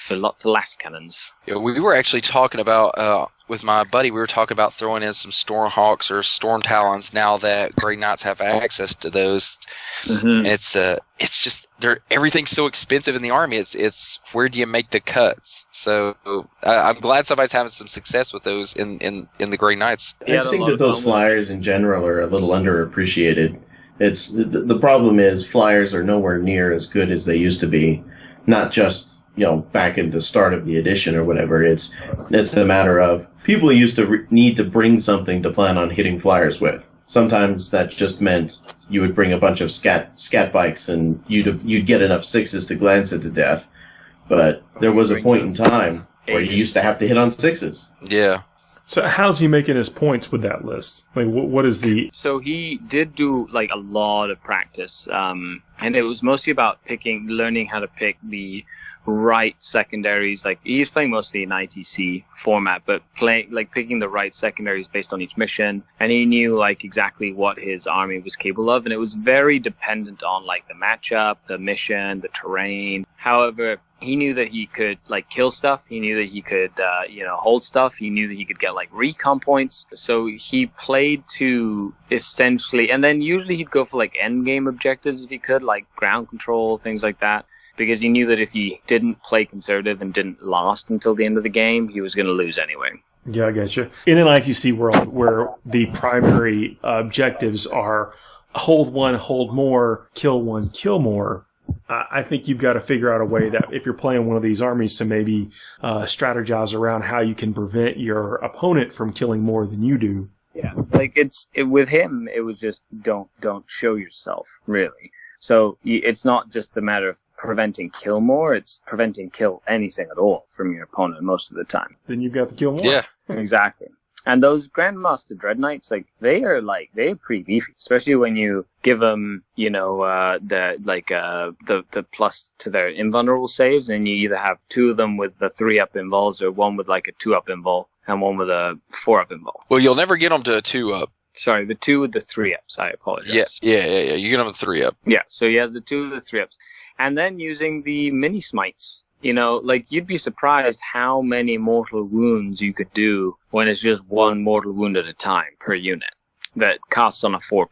So lots of last cannons. Yeah, we were actually talking about, with my buddy, we were talking about throwing in some Stormhawks or Storm Talons now that Grey Knights have access to those. Mm-hmm. It's just, everything's so expensive in the army. It's where do you make the cuts? So I'm glad somebody's having some success with those in the Grey Knights. I think that those flyers in general are a little underappreciated. It's the problem is flyers are nowhere near as good as they used to be. Not just back at the start of the edition or whatever. It's a matter of people used to need to bring something to plan on hitting flyers with. Sometimes that just meant you would bring a bunch of scat bikes and you'd get enough 6s to glance it to death. But there was a point in time where you used to have to hit on 6s. Yeah. So how's he making his points with that list? Like, what is the... So he did do, like, a lot of practice. And it was mostly about learning how to pick the right secondaries. Like, he's playing mostly in ITC format, but picking the right secondaries based on each mission. And he knew, like, exactly what his army was capable of. And it was very dependent on, like, the matchup, the mission, the terrain. However, he knew that he could, like, kill stuff. He knew that he could, hold stuff. He knew that he could get, like, recon points. So he played to essentially... And then usually he'd go for, like, end game objectives if he could. like ground control, things like that. Because he knew that if he didn't play conservative and didn't last until the end of the game, he was going to lose anyway. Yeah, I get you. In an ITC world where the primary objectives are hold one, hold more, kill one, kill more, I think you've got to figure out a way that if you're playing one of these armies to maybe strategize around how you can prevent your opponent from killing more than you do. Yeah, like with him, it was just don't show yourself, really. So it's not just the matter of preventing kill more, it's preventing kill anything at all from your opponent most of the time. Then you've got to kill more. Yeah. Exactly. And those Grandmaster Dread Knights, they're pretty beefy, especially when you give them, the plus to their invulnerable saves, and you either have two of them with the 3-up invuls or one with like a 2-up invul and one with a 4-up invul. Well, you'll never get them to a 2-up. Sorry, the 2 with the 3-ups. I apologize. Yeah. You get them a 3-up. Yeah, so he has the 2 with the 3-ups. And then using the mini smites. You'd be surprised how many mortal wounds you could do when it's just one mortal wound at a time per unit that casts on a 4+.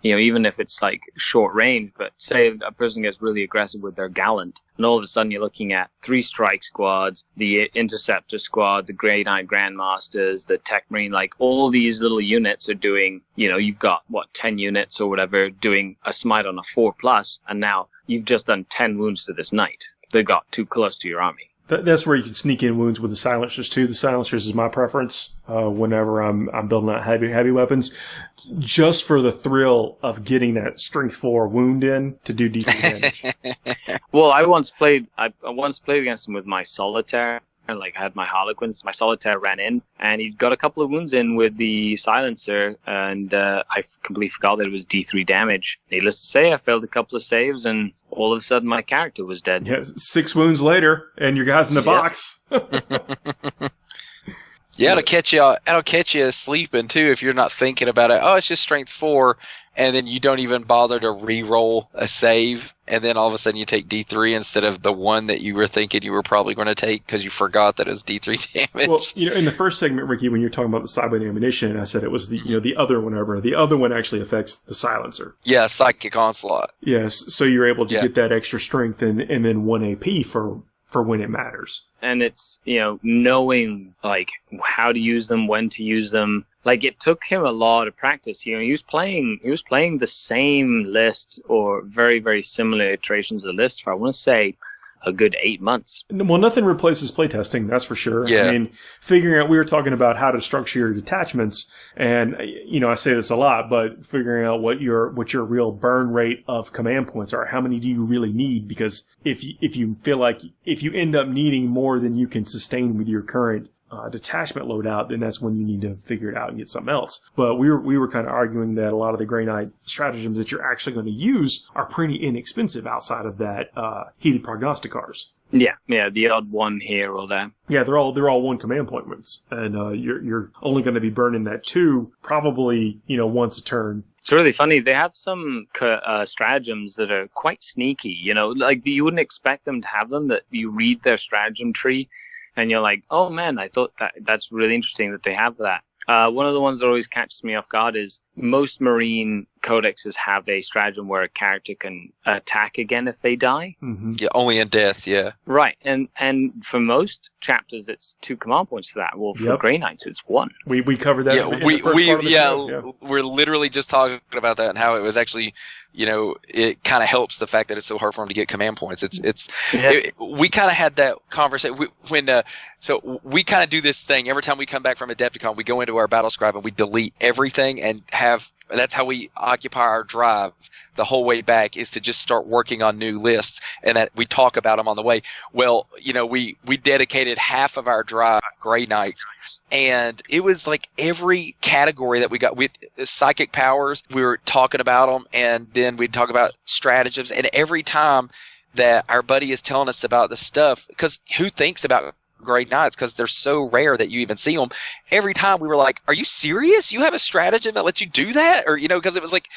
Even if it's like short range, but say a person gets really aggressive with their Gallant, and all of a sudden you're looking at 3 strike squads, the Interceptor squad, the Grey Knight Grandmasters, the Tech Marine, like all these little units are doing, you've got 10 units or whatever doing a smite on a 4+, and now you've just done 10 wounds to this knight. They got too close to your army. That's where you can sneak in wounds with the silencers too. The silencers is my preference whenever I'm building out heavy weapons, just for the thrill of getting that strength 4 wound in to do D3 damage. Well, I once played against him with my Solitaire. I had my Harlequins, my Solitaire ran in, and he got a couple of wounds in with the silencer, and I completely forgot that it was D3 damage. Needless to say, I failed a couple of saves, and all of a sudden my character was dead. Yeah, 6 wounds later, and your guy's in the box. Yeah, it'll catch you sleeping too if you're not thinking about it. Oh, it's just strength 4, and then you don't even bother to re-roll a save, and then all of a sudden you take D3 instead of the one that you were thinking you were probably going to take because you forgot that it was D3 damage. Well, in the first segment, Ricky, when you're talking about the sideway ammunition, I said it was the other one over. The other one actually affects the silencer. Yeah, Psychic Onslaught. Yes, so you're able to get that extra strength and then 1 AP for when it matters. And it's, knowing, how to use them, when to use them. It took him a lot of practice. He was playing the same list or very, very similar iterations of the list for, I want to say, a good 8 months. Well, nothing replaces playtesting, that's for sure. Yeah. I mean, figuring out, we were talking about how to structure your detachments, and, I say this a lot, but figuring out what your real burn rate of command points are. How many do you really need? Because if you feel like, if you end up needing more than you can sustain with your current detachment loadout, then that's when you need to figure it out and get something else. But we were kind of arguing that a lot of the Grey Knight stratagems that you're actually going to use are pretty inexpensive outside of that heated prognosticars. Yeah, the odd one here or there. Yeah, they're all 1 command point wins, and you're only going to be burning that 2 probably once a turn. It's really funny. They have some stratagems that are quite sneaky. You wouldn't expect them to have them. That you read their stratagem tree, and you're like, oh man, I thought that's really interesting that they have that. One of the ones that always catches me off guard is most Marine codexes have a stratagem where a character can attack again if they die. Mm-hmm. Yeah, only in death, yeah. Right, and for most chapters, it's 2 command points for that. Well, for Grey Knights, it's 1. We covered that. We're literally just talking about that and how it was actually, it kind of helps the fact that it's so hard for them to get command points. We kind of had that conversation so we kind of do this thing every time we come back from Adepticon. We go into our battle scribe and we delete everything and that's how we occupy our drive the whole way back, is to just start working on new lists, and that we talk about them on the way. Well, we dedicated half of our drive Grey Knights, and it was like every category that we got. Psychic powers, we were talking about them, and then we'd talk about stratagems, and every time that our buddy is telling us about the stuff, because who thinks about Grey Knights, because they're so rare that you even see them. Every time we were like, are you serious? You have a stratagem that lets you do that? Or, because it was like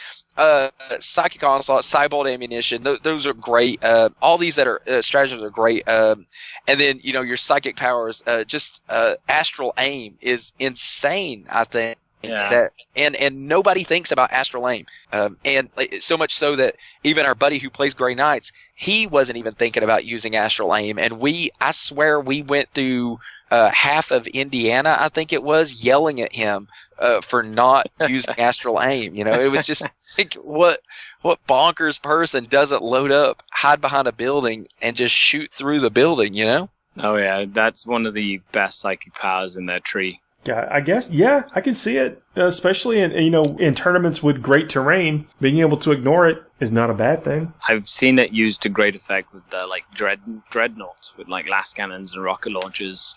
Psychic Onslaught, Cybolt Ammunition. Those are great. All these that are stratagems are great. And then, your Psychic powers, Astral Aim is insane, I think. That and nobody thinks about Astral Aim, and so much so that even our buddy who plays Grey Knights, he wasn't even thinking about using Astral Aim. And I swear we went through half of Indiana, I think it was, yelling at him for not using Astral Aim. It was just like, what bonkers person doesn't load up, hide behind a building, and just shoot through the building? Oh yeah, that's one of the best psychic powers in their tree. Yeah, I guess. Yeah, I can see it, especially in tournaments with great terrain. Being able to ignore it is not a bad thing. I've seen it used to great effect with dreadnoughts with last cannons and rocket launchers.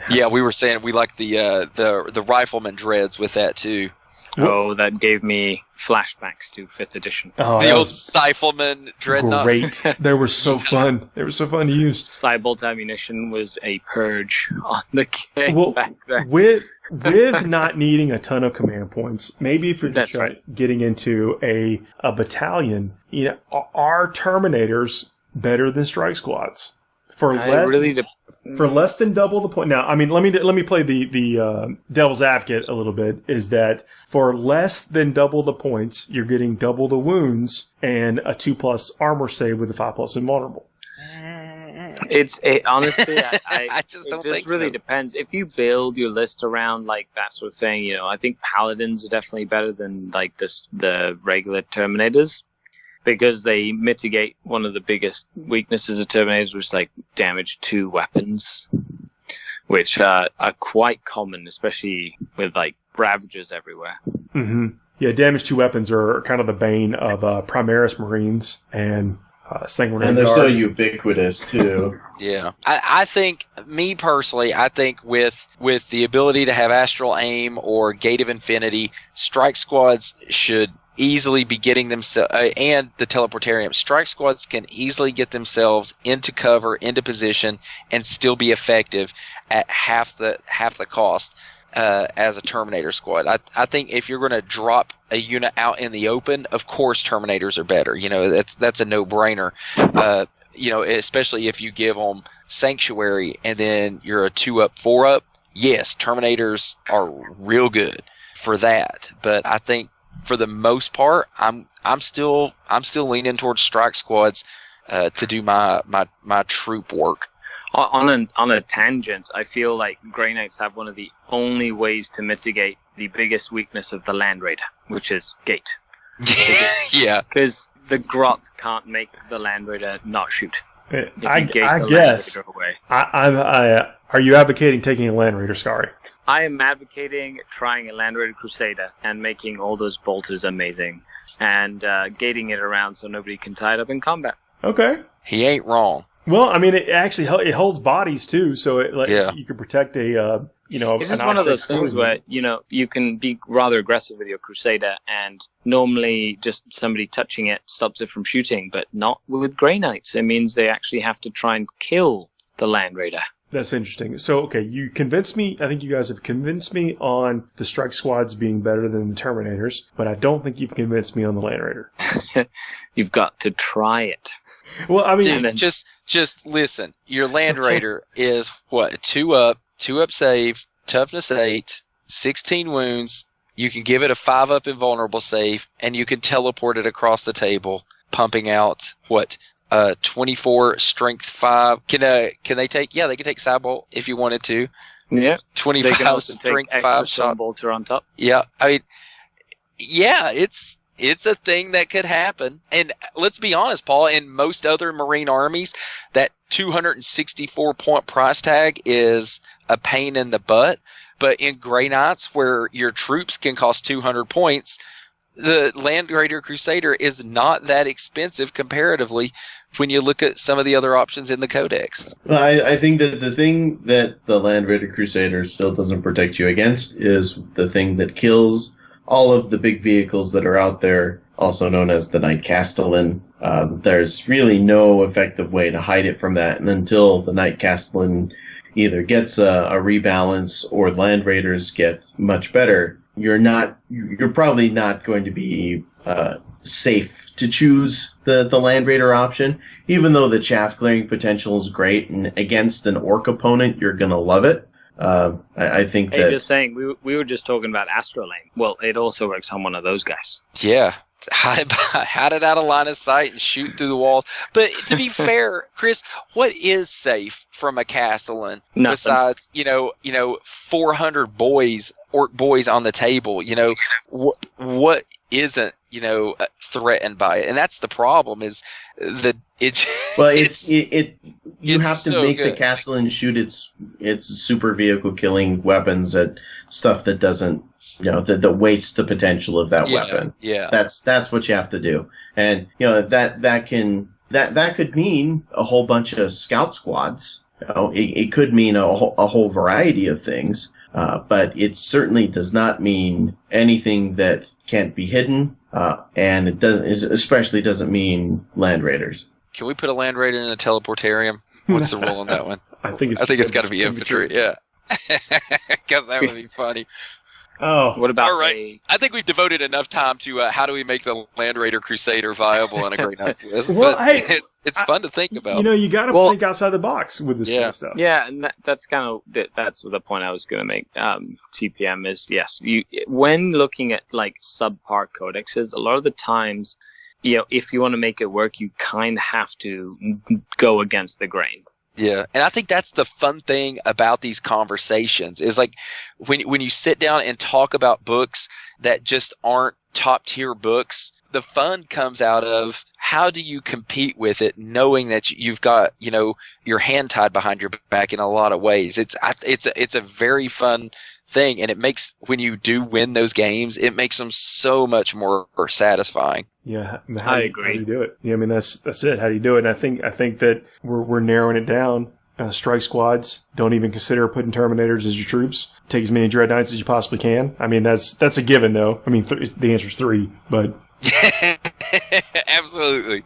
Yeah, we were saying we like the rifleman dreads with that too. Oh, that gave me flashbacks to 5th edition. Oh, the old Cyphelman dreadnoughts. Great. They were so fun. They were so fun to use. Cybolt ammunition was a purge on the game back then. With not needing a ton of command points, maybe if you're just getting into a battalion, are Terminators better than strike squads? For less than double the point. Now, I mean, let me play the devil's advocate a little bit. Is that for less than double the points, you're getting double the wounds and a 2+ armor save with a 5+ invulnerable. Honestly, I just don't think it really depends. If you build your list around that sort of thing, I think paladins are definitely better than the regular Terminators. Because they mitigate one of the biggest weaknesses of Terminators, which is damage to weapons, which are quite common, especially with Ravagers everywhere. Mm-hmm. Yeah, damage to weapons are kind of the bane of Primaris Marines and Sanguinary And they're Guard. so ubiquitous, too. Yeah. I think, me personally, with the ability to have Astral Aim or Gate of Infinity, strike squads should easily be getting themselves, and the Teleportarium, strike squads can easily get themselves into cover, into position, and still be effective at half the cost as a Terminator squad. I think if you're going to drop a unit out in the open, of course Terminators are better. That's a no-brainer. Especially if you give them Sanctuary and then you're a 2-up, 4-up. Yes, Terminators are real good for that. But I think for the most part, I'm still leaning towards strike squads to do my troop work. On a tangent, I feel like Grey Knights have one of the only ways to mitigate the biggest weakness of the Land Raider, which is gate. Yeah, because the Grot can't make the Land Raider not shoot. I guess. Are you advocating taking a Land Raider, Scary? I am advocating trying a Land Raider Crusader and making all those bolters amazing and gating it around so nobody can tie it up in combat. Okay. He ain't wrong. Well, I mean, it holds bodies too, so you can protect a This is one of those things where you can be rather aggressive with your Crusader, and normally just somebody touching it stops it from shooting, but not with Grey Knights. It means they actually have to try and kill the Land Raider. That's interesting. So, okay, you convinced me. I think you guys have convinced me on the strike squads being better than the Terminators, but I don't think you've convinced me on the Land Raider. You've got to try it. Well, I mean, dude, just listen. Your Land Raider is what? 2-up save, toughness 8, 16 wounds. You can give it a 5-up invulnerable save, and you can teleport it across the table, pumping out what? 24 strength 5. Can they take? Yeah, they can take Cybolt if you wanted to. Yeah, 25 strength 5 shot bolter on top. Yeah, I mean, yeah, it's a thing that could happen. And let's be honest, Paul. In most other Marine armies, that 264 point price tag is a pain in the butt. But in Grey Knights, where your troops can cost 200 points, the Land Raider Crusader is not that expensive comparatively when you look at some of the other options in the Codex. Well, I think that the thing that the Land Raider Crusader still doesn't protect you against is the thing that kills all of the big vehicles that are out there, also known as the Knight Castellan. There's really no effective way to hide it from that, and until the Knight Castellan either gets a rebalance or Land Raiders get much better, you're probably not going to be safe to choose the Land Raider option, even though the chaff clearing potential is great, and against an orc opponent, you're going to love it. I think Hey, that just saying, we were just talking about Astrolane. Well, it also works on one of those guys. Yeah. Hide it out of line of sight and shoot through the walls. But to be fair, Chris, what is safe from a Castellan besides 400 orc boys on the table? What isn't threatened by it? And that's the problem. Is that it? Well, you have to so make good. the Castellan shoot its super vehicle killing weapons at stuff that doesn't that wastes the potential of that weapon. Yeah, that's what you have to do, and that could mean a whole bunch of scout squads. It could mean a whole variety of things, but it certainly does not mean anything that can't be hidden, and it especially doesn't mean land raiders. Can we put a land raider in a teleportarium? What's the rule on that one? I think it's got to be infantry. Yeah, because that would be funny. Oh, What about All right. I think we've devoted enough time to how do we make the Land Raider Crusader viable on a Great Knights list. Well, but hey, it's fun to think about. you got to think outside the box with this kind of stuff. Yeah, and that's kind of that's the point I was going to make. TPM is yes, when looking at like subpar codexes, a lot of the times, if you want to make it work, you kind of have to go against the grain. Yeah, and I think that's the fun thing about these conversations is like when you sit down and talk about books that just aren't top tier books, the fun comes out of how do you compete with it, knowing that you've got your hand tied behind your back in a lot of ways. It's a very fun thing, and it makes when you do win those games, it makes them so much more satisfying. Yeah, I agree. How do you do it? Yeah, I mean that's it. How do you do it? And I think that we're narrowing it down. Strike squads, don't even consider putting Terminators as your troops. Take as many Dread Knights as you possibly can. I mean that's a given though. I mean the answer is 3, but absolutely.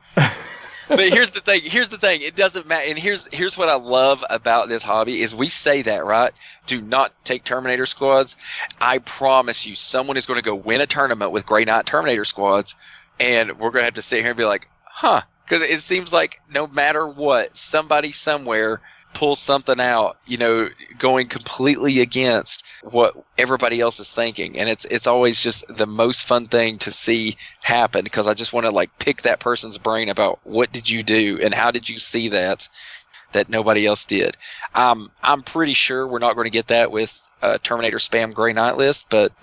But here's the thing. It doesn't matter. And here's what I love about this hobby is we say that, right? Do not take Terminator squads. I promise you, someone is going to go win a tournament with Grey Knight Terminator squads, and we're going to have to sit here and be like, huh? Because it seems like no matter what, somebody somewhere pulls something out, going completely against what everybody else is thinking. And it's always just the most fun thing to see happen because I just want to pick that person's brain about what did you do and how did you see that nobody else did. I'm pretty sure we're not going to get that with Terminator Spam Grey Knight list, but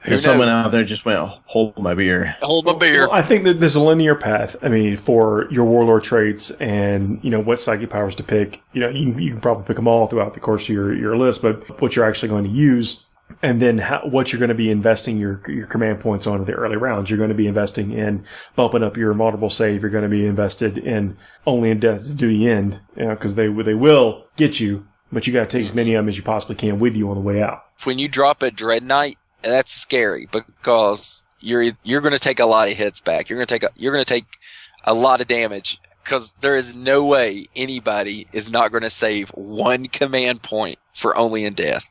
There's someone out there just went, hold my beer. Hold my beer. Well, I think that there's a linear path. I mean, for your warlord traits and, what psychic powers to pick, you can probably pick them all throughout the course of your list, but what you're actually going to use and then what you're going to be investing your command points on in the early rounds. You're going to be investing in bumping up your multiple save. You're going to be invested in only in death to the end, because they will get you, but you got to take as many of them as you possibly can with you on the way out. When you drop a Dread Knight, that's scary because you're going to take a lot of hits back. You're going to take a lot of damage because there is no way anybody is not going to save one command point for only in death.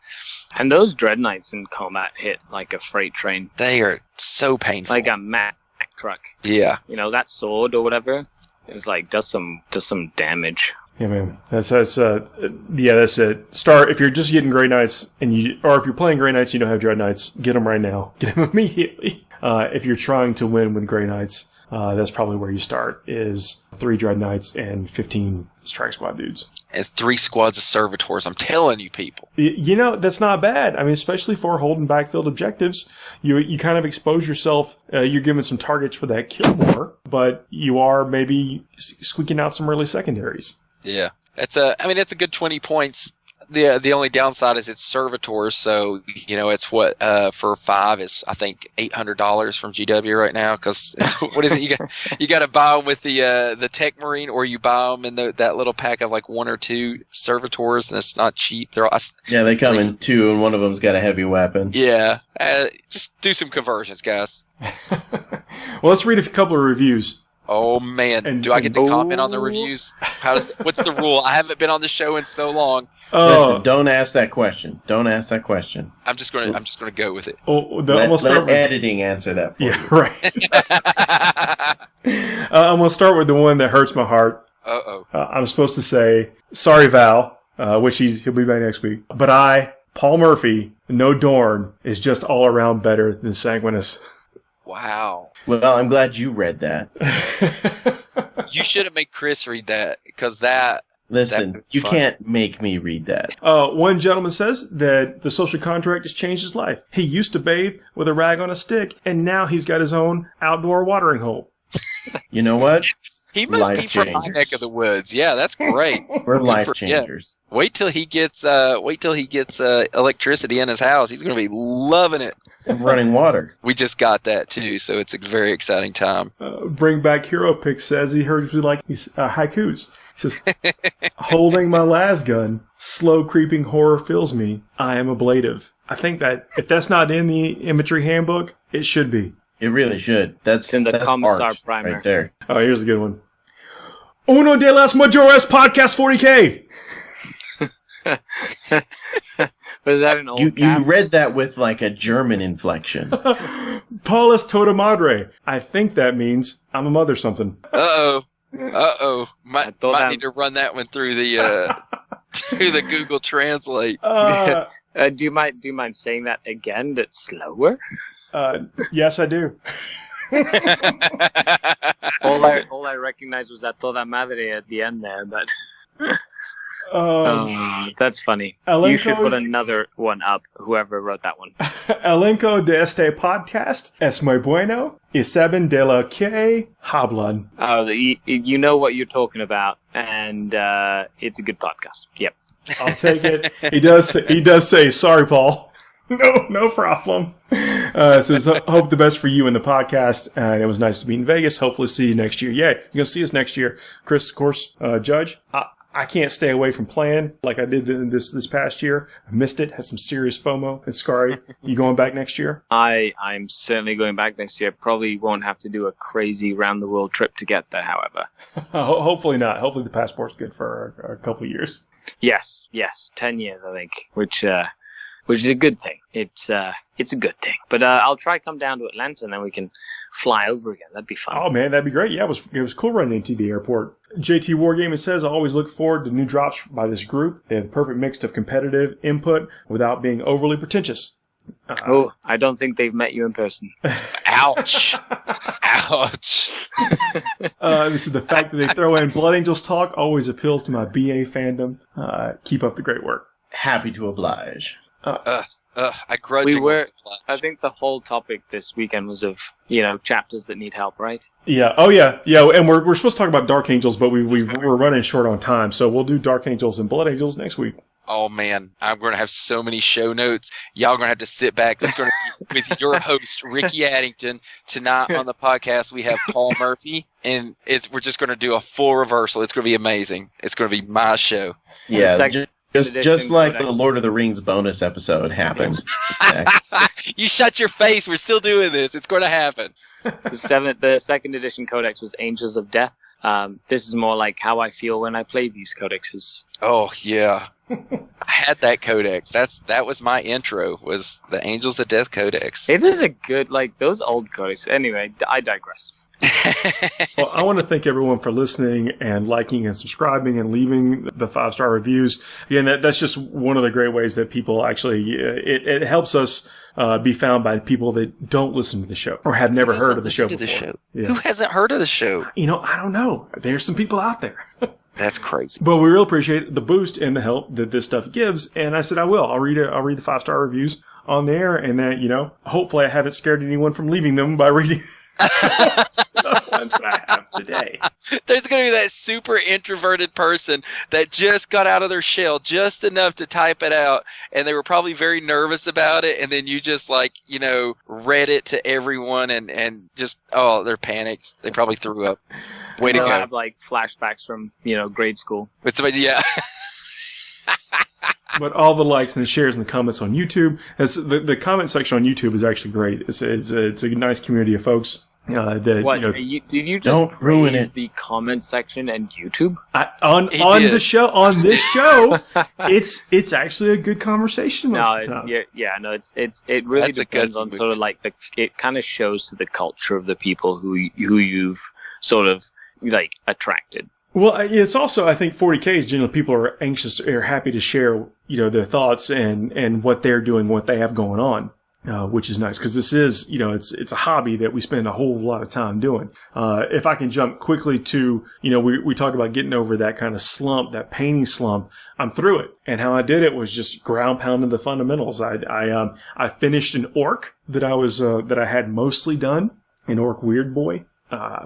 And those Dread Knights in combat hit like a freight train. They are so painful. Like a Mack truck. Yeah. That sword or whatever is does some damage. Yeah, man. That's it. Start if you're just getting Grey Knights or if you're playing Grey Knights, you don't have Dread Knights, get them right now. Get them immediately. If you're trying to win with Grey Knights, that's probably where you start. Is 3 Dread Knights and 15 Strike Squad dudes. And 3 squads of servitors. I'm telling you, people. That's not bad. I mean, especially for holding backfield objectives, you kind of expose yourself. You're given some targets for that kill more, but you are maybe squeaking out some early secondaries. Yeah, it's a good 20 points. The only downside is it's servitors, so it's what for 5 is I think $800 from GW right now because what is it you got to buy them with the Tech Marine or you buy them in that little pack of 1 or 2 servitors and it's not cheap. They come in 2 and one of them's got a heavy weapon. Yeah, just do some conversions, guys. Well, let's read a couple of reviews. Oh man, do I get to comment on the reviews? What's the rule? I haven't been on the show in so long. Listen, don't ask that question. I'm just gonna go with it. Let editing answer that for you. Right. I'm gonna start with the one that hurts my heart. Uh-oh. I'm supposed to say, sorry, Val. which he'll be back next week. But I, Paul Murphy, no Dorn, is just all around better than Sanguinus. Wow. Well, I'm glad you read that. You should have made Chris read that, because that... Listen, you can't make me read that. One gentleman says that the social contract has changed his life. He used to bathe with a rag on a stick, and now he's got his own outdoor watering hole. You know what? He must be from my neck of the woods. Yeah, that's great. We're life changers. Yeah. Wait till he gets electricity in his house. He's going to be loving it. And running water. We just got that too, so it's a very exciting time. Bring Back Hero Pick says he heard we like haikus. He says, holding my las gun, slow creeping horror fills me. I am ablative. I think that if that's not in the imagery handbook, it should be. It really should. That's in the Commissar art primer right there. Oh, here's a good one. Uno de las mayores podcast 40k. Was that an old You read that with like a German inflection. Paulus Toda Madre. I think that means I'm a mother something. Uh-oh. Might need to run that one through the through the Google Translate. Do you mind saying that again, but slower? Yes, I do. all I recognized was that Toda Madre at the end there, but that's funny. You should put another one up, whoever wrote that one. Elenco de este podcast es muy bueno y saben de lo que hablan. You know what you're talking about, and it's a good podcast. Yep. I'll take it. He does say, sorry, Paul. No problem. Says, hope the best for you in the podcast. And it was nice to be in Vegas. Hopefully see you next year. Yeah, you're going to see us next year. Chris, of course, Judge. I can't stay away from playing like I did this past year. I missed it. Had some serious FOMO. And Scary, you going back next year? I'm certainly going back next year. Probably won't have to do a crazy round the world trip to get there, however. Hopefully not. Hopefully the passport's good for a couple of years. Yes. 10 years, I think, which is a good thing. It's a good thing. But I'll try come down to Atlanta and then we can fly over again. That'd be fun. Oh man, that'd be great. Yeah, it was cool running into the airport. JT Wargaming says, I always look forward to new drops by this group. They have the perfect mix of competitive input without being overly pretentious. I don't think they've met you in person. Ouch. Ouch. This is the fact that they throw in Blood Angels talk always appeals to my BA fandom. Keep up the great work. Happy to oblige. I grudgingly. I think the whole topic this weekend was of chapters that need help, right? Yeah. Oh yeah. And we're supposed to talk about Dark Angels, but we're running short on time, so we'll do Dark Angels and Blood Angels next week. Oh man, I'm going to have so many show notes. Y'all going to have to sit back. That's going to be with your host Ricky Addington. Tonight on the podcast we have Paul Murphy, and we're just going to do a full reversal. It's going to be amazing. It's going to be my show. Yeah. Just like the Lord of the Rings bonus episode happened. You shut your face. We're still doing this. It's going to happen. The second edition codex was Angels of Death. This is more like how I feel when I play these codexes. Oh yeah, I had that codex. That was my intro. Was the Angels of Death codex? It is a good those old codex. Anyway, I digress. Well, I want to thank everyone for listening and liking and subscribing and leaving the 5-star reviews. Again, that's just one of the great ways that people actually, it helps us be found by people that don't listen to the show or have never heard of the show before. Yeah. Who hasn't heard of the show? I don't know. There's some people out there. That's crazy. But we really appreciate the boost and the help that this stuff gives. And I said, I will. I'll read the 5-star reviews on there. And then, hopefully I haven't scared anyone from leaving them by reading the ones that I have today. There's going to be that super introverted person that just got out of their shell just enough to type it out, and they were probably very nervous about it, and then you just read it to everyone and just, they're panicked. They probably threw up. Way to go. I have flashbacks from, grade school. With somebody, yeah. But all the likes and the shares and the comments on YouTube, the comment section on YouTube is actually great. It's a nice community of folks. Did you just don't ruin it? The comment section and YouTube on this show, it's actually a good conversation most of the time. It really depends on sort of it kind of shows to the culture of the people who you've sort of attracted. Well, it's also, I think 40K is generally people are anxious or happy to share, their thoughts and what they're doing, what they have going on. Which is nice because this is, it's a hobby that we spend a whole lot of time doing. If I can jump quickly to, we talked about getting over that kind of slump, that painting slump. I'm through it. And how I did it was just ground pounding the fundamentals. I finished an orc that I had mostly done, an orc weird boy.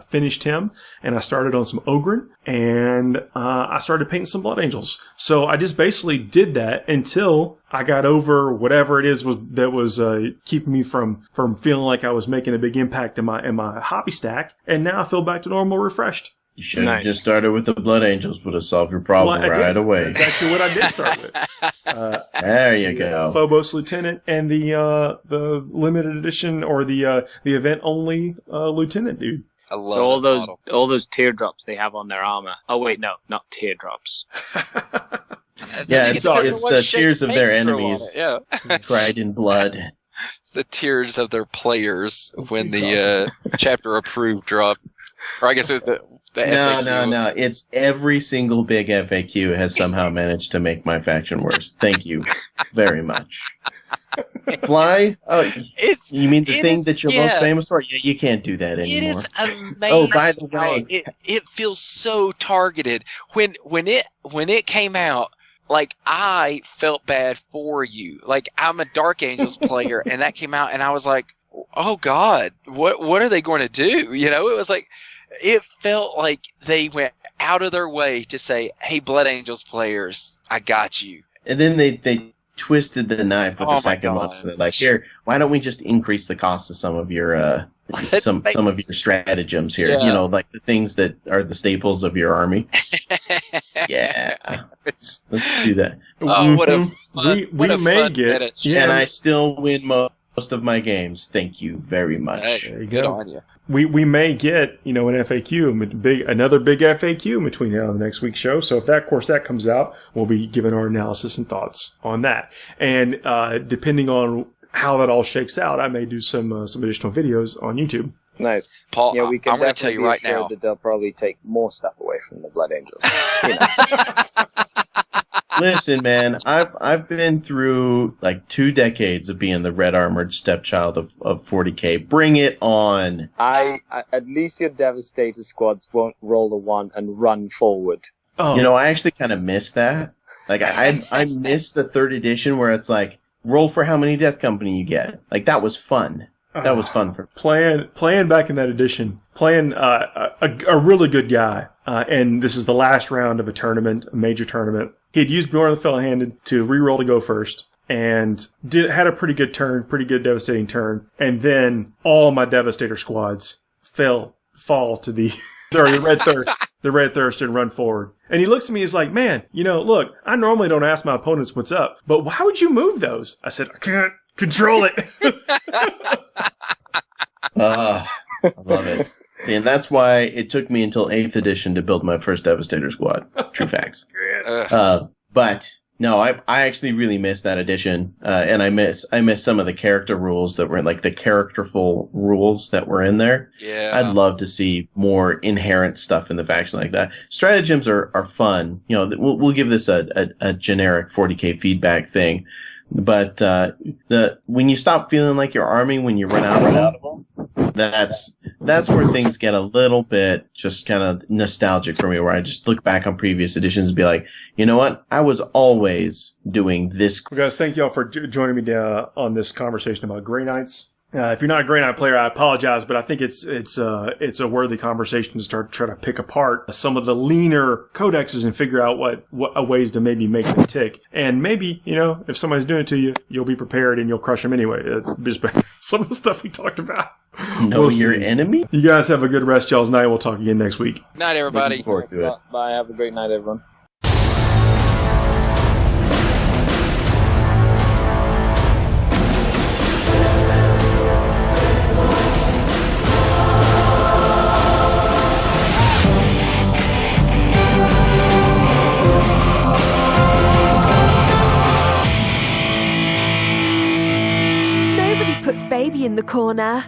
Finished him, and I started on some Ogren, and I started painting some Blood Angels. So I just basically did that until I got over whatever it is that was keeping me from feeling like I was making a big impact in my hobby stack, and now I feel back to normal, refreshed. You should have just started with the Blood Angels, would have solved your problem right away. That's actually what I did start with. There you go. Phobos Lieutenant and the limited edition or the event only Lieutenant dude. I love all those teardrops they have on their armor. Oh wait, no, not teardrops. Yeah, it's the tears of their enemies. Yeah, cried in blood. It's the tears of their players when the chapter approved drop. Or I guess it was the FAQ. No. It's every single big FAQ has somehow managed to make my faction worse. Thank you very much. Fly? Oh, you mean the thing that you're most famous for? Yeah, you can't do that anymore. It is amazing. Oh, by the way, it feels so targeted. When it came out, like I felt bad for you. Like I'm a Dark Angels player, and that came out, and I was like, oh God, what are they going to do? It was like, it felt like they went out of their way to say, hey, Blood Angels players, I got you. And then they twisted the knife with the second one. Like, here, why don't we just increase the cost of some of your some of your stratagems here? Yeah. Like the things that are the staples of your army. Yeah, let's do that. Oh, what a fun, we may get, and I still win most of my games. Thank you very much. Hey, good on you. We may get, an FAQ, another big FAQ between now and the next week's show. So if that comes out, we'll be giving our analysis and thoughts on that. And depending on how that all shakes out, I may do some additional videos on YouTube. Nice. Paul, yeah, we can I'm going to tell you right now that they'll probably take more stuff away from the Blood Angels. Listen, man, I've been through like 2 decades of being the red armored stepchild of 40K. Bring it on. I at least your Devastator squads won't roll a 1 and run forward. Oh. I actually kind of miss that. Like I miss the 3rd edition where it's like roll for how many Death Company you get. Like that was fun. That was fun for playing back in that edition. Playing a really good guy, and this is the last round of a major tournament. He had used Bjorn the Fell-Handed to reroll to go first, and had a pretty good turn, pretty good devastating turn, and then all my Devastator squads fall to the the Red Thirst and run forward. And he looks at me, he's like, man, look, I normally don't ask my opponents what's up, but why would you move those? I said, I can't control it. I love it. See, and that's why it took me until 8th edition to build my first Devastator squad. True facts. But no, I actually really miss that edition, and I miss some of the character rules that were like the characterful rules that were in there. Yeah, I'd love to see more inherent stuff in the faction like that. Stratagems are fun. We'll give this a generic 40K feedback thing. But when you stop feeling like your army when you run out of them, that's where things get a little bit just kind of nostalgic for me, where I just look back on previous editions and be like, you know what? I was always doing this. Well, guys, thank you all for joining me on this conversation about Grey Knights. If you're not a Grey Knight player, I apologize, but I think it's a worthy conversation to try to pick apart some of the leaner codexes and figure out what ways to maybe make them tick. And maybe, if somebody's doing it to you, you'll be prepared and you'll crush them anyway. Just some of the stuff we talked about. Know your enemy? You guys have a good rest, y'all's night. We'll talk again next week. Night, everybody. Looking forward to it. Bye. Have a great night, everyone. Puts baby in the corner.